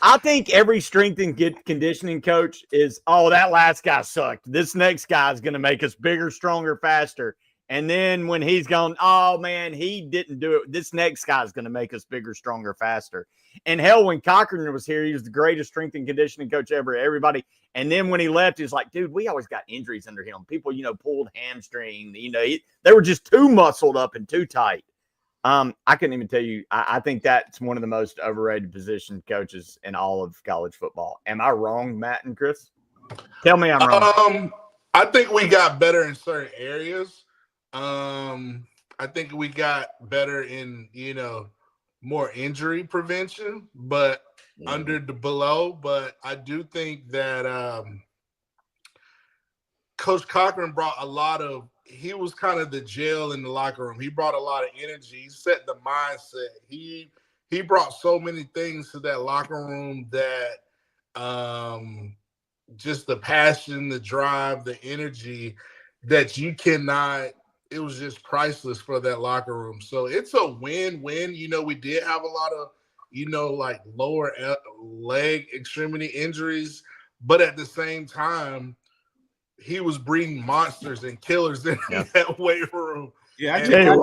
I think every strength and conditioning coach is, that last guy sucked. This next guy is going to make us bigger, stronger, faster. And then when he's gone, oh, man, he didn't do it. This next guy is going to make us bigger, stronger, faster. And hell, when Cochran was here, he was the greatest strength and conditioning coach ever. Everybody. And then when he left, he was like, dude, we always got injuries under him. People, pulled hamstring. They were just too muscled up and too tight. I couldn't even tell you. I think that's one of the most overrated position coaches in all of college football. Am I wrong, Matt and Chris? Tell me I'm wrong. I think we got better in certain areas. I think we got better in, more injury prevention, but under the below. But I do think that Coach Cochran brought he was kind of the gel in the locker room. He brought a lot of energy. He set the mindset. He brought so many things to that locker room that just the passion, the drive, the energy that you cannot it was just priceless for that locker room. So it's a win-win. You know, we did have a lot of, you know, like lower leg extremity injuries, but at the same time, he was breeding monsters and killers in that weight room. Yeah,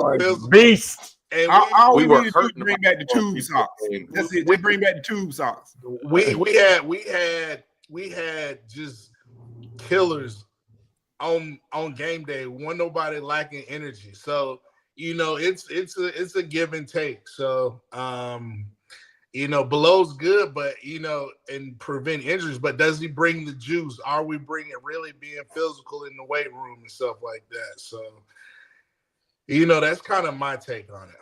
beast. And all we needed to bring back the tube people. socks. That's it. Just bring back the tube socks. We had just killers on game day. Wasn't nobody lacking energy. So, you know, it's a give and take. So you know, below's good, but you know, and prevent injuries. But does he bring the juice? Are we bringing really being physical in the weight room and stuff like that? So, you know, that's kind of my take on it.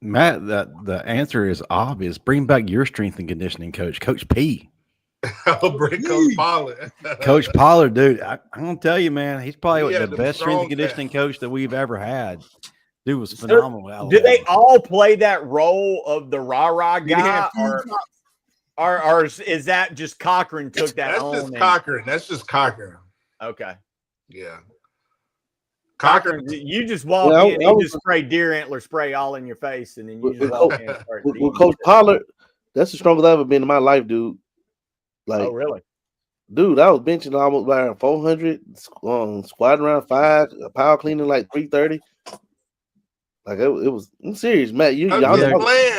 Matt, the answer is obvious. Bring back your strength and conditioning coach, Coach P. I'll bring Coach Pollard. Coach Pollard, dude, I'm gonna tell you, man, he's probably the best strength and strong conditioning coach that we've ever had. Dude was phenomenal. Do they all play that role of the rah-rah guy, or is that just Cochran took that on? Just Cochran. That's just Cochran. Okay. Yeah. Cochran, you just walk in, you just spray deer antler spray all in your face, and then you just walk in and start with Coach Pollard, that's the strongest I've ever been in my life, dude. Like, oh, really? Dude, I was benching almost around 400, squatting around 5, power cleaning like 330. Like it was. I'm serious, Matt.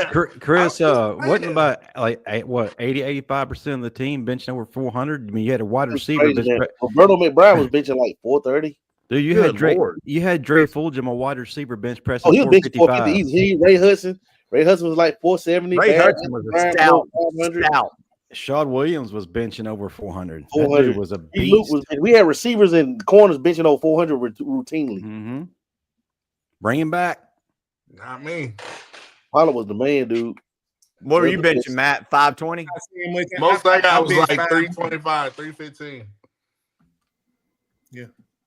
Chris, wasn't about like 80-85% of the team benching over 400. I mean, you had a wide receiver. Roberto McBride was benching like 430. Dude, you had Dre Fulgham, a wide receiver, bench press. Oh, he was benching 450 easy. Ray Hudson was like 470. Ray Hudson was a stout. Shad Williams was benching over 400. That dude was a beast. We had receivers and corners benching over 400 routinely. Mm-hmm. Bring him back. Not me. Pollard was the man, dude. What were you benching, Matt? 520? Most I got was like 325, 315. Yeah.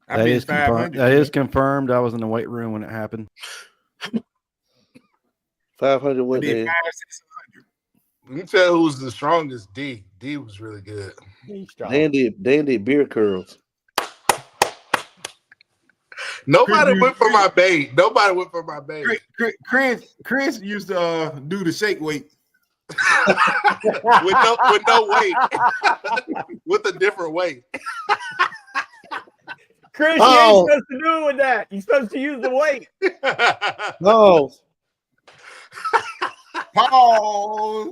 That is confirmed. That is confirmed. I was in the weight room when it happened. 500 went there. Let me tell you who was the strongest. D was really good. Dan did beard curls. Nobody went for my bait. Chris used to do the shake weight with no weight, with a different weight. Chris, you ain't supposed to do it with that. You're supposed to use the weight. No. Pause.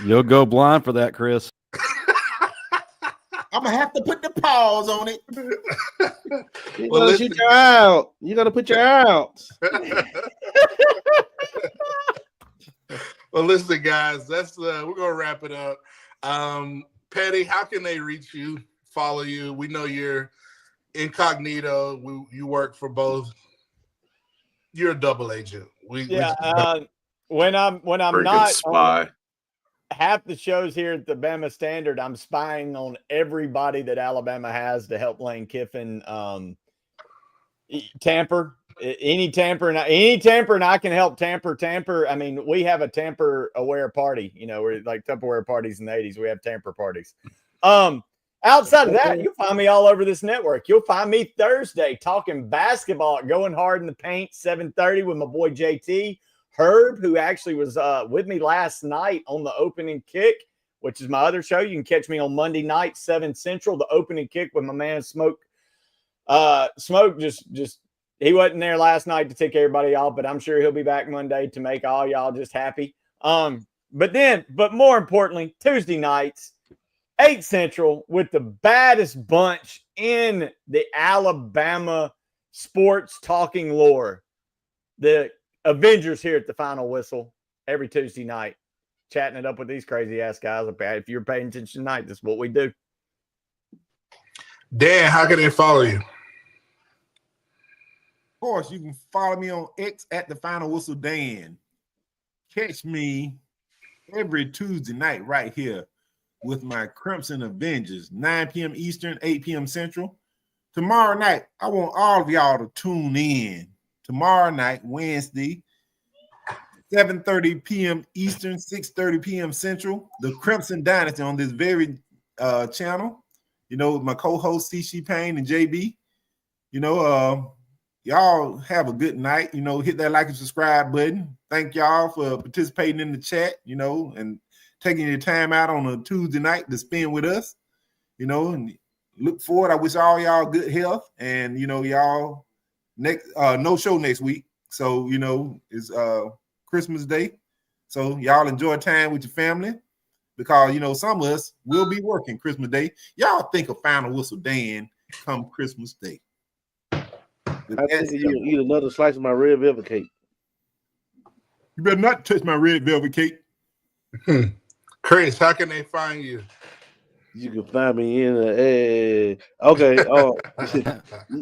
You'll go blind for that, Chris. I'm gonna have to put the pause on it. You gotta shoot your eye out. You gotta put your eye out. Well, listen, guys, that's we're gonna wrap it up. Pettey, how can they reach you, follow you? We know you're incognito. You work for both. You're a double agent. When I'm not spy. Half the shows here at the Bama Standard, I'm spying on everybody that Alabama has to help Lane Kiffin tamper. Any tamper, and I can help tamper. I mean, we have a tamper-aware party. You know, we're like Tupperware parties in the 80s. We have tamper parties. Outside of that, you'll find me all over this network. You'll find me Thursday talking basketball, going hard in the paint, 7:30 with my boy JT. Herb, who actually was with me last night on the opening kick, which is my other show. You can catch me on Monday night, 7 Central, the opening kick with my man Smoke. Smoke just he wasn't there last night to tick everybody off, but I'm sure he'll be back Monday to make all y'all just happy. But more importantly, Tuesday nights, 8 Central, with the baddest bunch in the Alabama sports talking lore. The Avengers here at the Final Whistle every Tuesday night, chatting it up with these crazy ass guys. If you're paying attention tonight, this is what we do. Dan, how can they follow you? Of course, you can follow me on X at the Final Whistle Dan. Catch me every Tuesday night right here with my Crimson Avengers, 9 p.m. Eastern, 8 p.m. Central. Tomorrow night, I want all of y'all to tune in. Tomorrow night, Wednesday, 7:30 p.m. Eastern, 6:30 p.m. Central, the Crimson Dynasty on this very channel. You know, with my co-host C.C. Payne and JB. Y'all have a good night. Hit that like and subscribe button. Thank y'all for participating in the chat, and taking your time out on a Tuesday night to spend with us, and look forward. I wish all y'all good health, and y'all next no show next week. So it's Christmas Day. So y'all enjoy time with your family, because some of us will be working Christmas Day. Y'all think of Final Whistle Dan come Christmas Day. I think you eat another slice of my red velvet cake. You better not touch my red velvet cake. Chris, how can they find you? You can find me in the okay.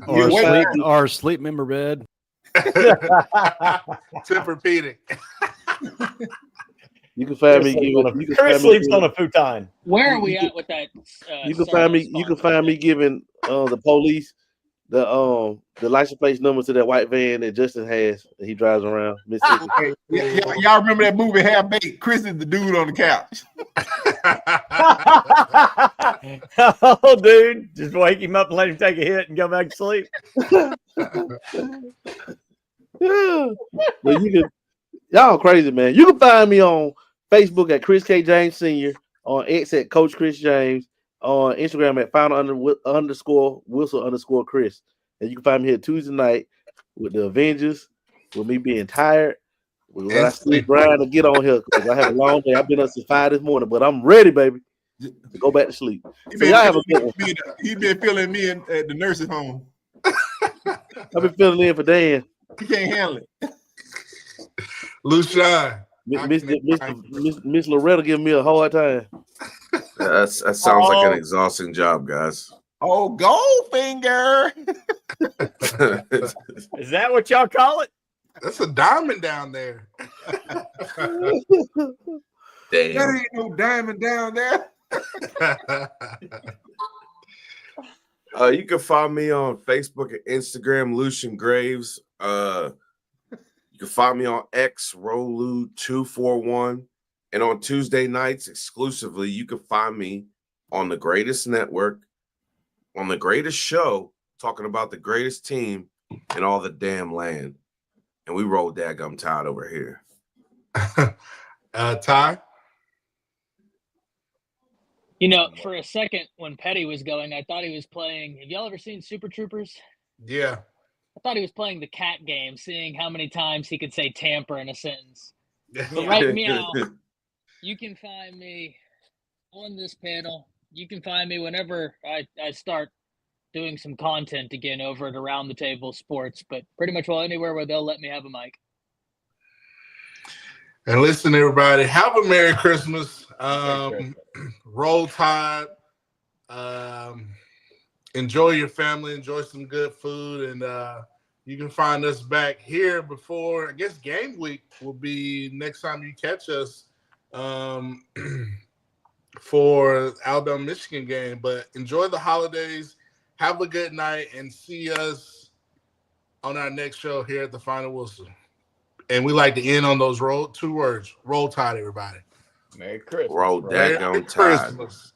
Or sleep member bed. Tempur-Pedic. You can find me. Chris sleeps on a futon. Where are we at with that? You can find me. You can find me giving the police the license plate number to that white van that Justin has that he drives around Mississippi. Y'all remember that movie Half Baked? Chris is the dude on the couch. Oh, dude, just wake him up and let him take a hit and go back to sleep. But y'all crazy, man. You can find me on Facebook at Chris K. James Sr., on X at Coach Chris James, on Instagram at final_whistle_Chris. And you can find me here Tuesday night with the Avengers, with me being tired. When I sleep Brian to get on here because I have a long day. I've been up since 5 this morning, but I'm ready, baby, to go back to sleep. So y'all have a good one. He's been feeling me at the nursing home. I've been filling in for Dan. He can't handle it. Lucian. Miss Loretta giving me a hard time. That sounds like an exhausting job, guys. Oh, Goldfinger. Is that what y'all call it? That's a diamond down there. Damn. There ain't no diamond down there. You can find me on Facebook and Instagram, Lucian Graves. You can find me on X, Rolu241. And on Tuesday nights exclusively, you can find me on the greatest network, on the greatest show, talking about the greatest team in all the damn land. And we roll daggum Tide over here. Ty? For a second when Pettey was going, I thought he was playing. Have y'all ever seen Super Troopers? Yeah. I thought he was playing the cat game, seeing how many times he could say tamper in a sentence. But right meow, you can find me on this panel. You can find me whenever I start doing some content again over at Around the Table Sports, but pretty much anywhere where they'll let me have a mic. And listen, everybody, have a Merry Christmas. Roll Tide. Enjoy your family. Enjoy some good food. And you can find us back here before, I guess, game week will be next time you catch us for Alabama-Michigan game. But enjoy the holidays. Have a good night and see us on our next show here at the Final Whistle. And we like to end on those two words. Roll Tide, everybody. Merry Christmas. Roll daggum Tide. Christmas.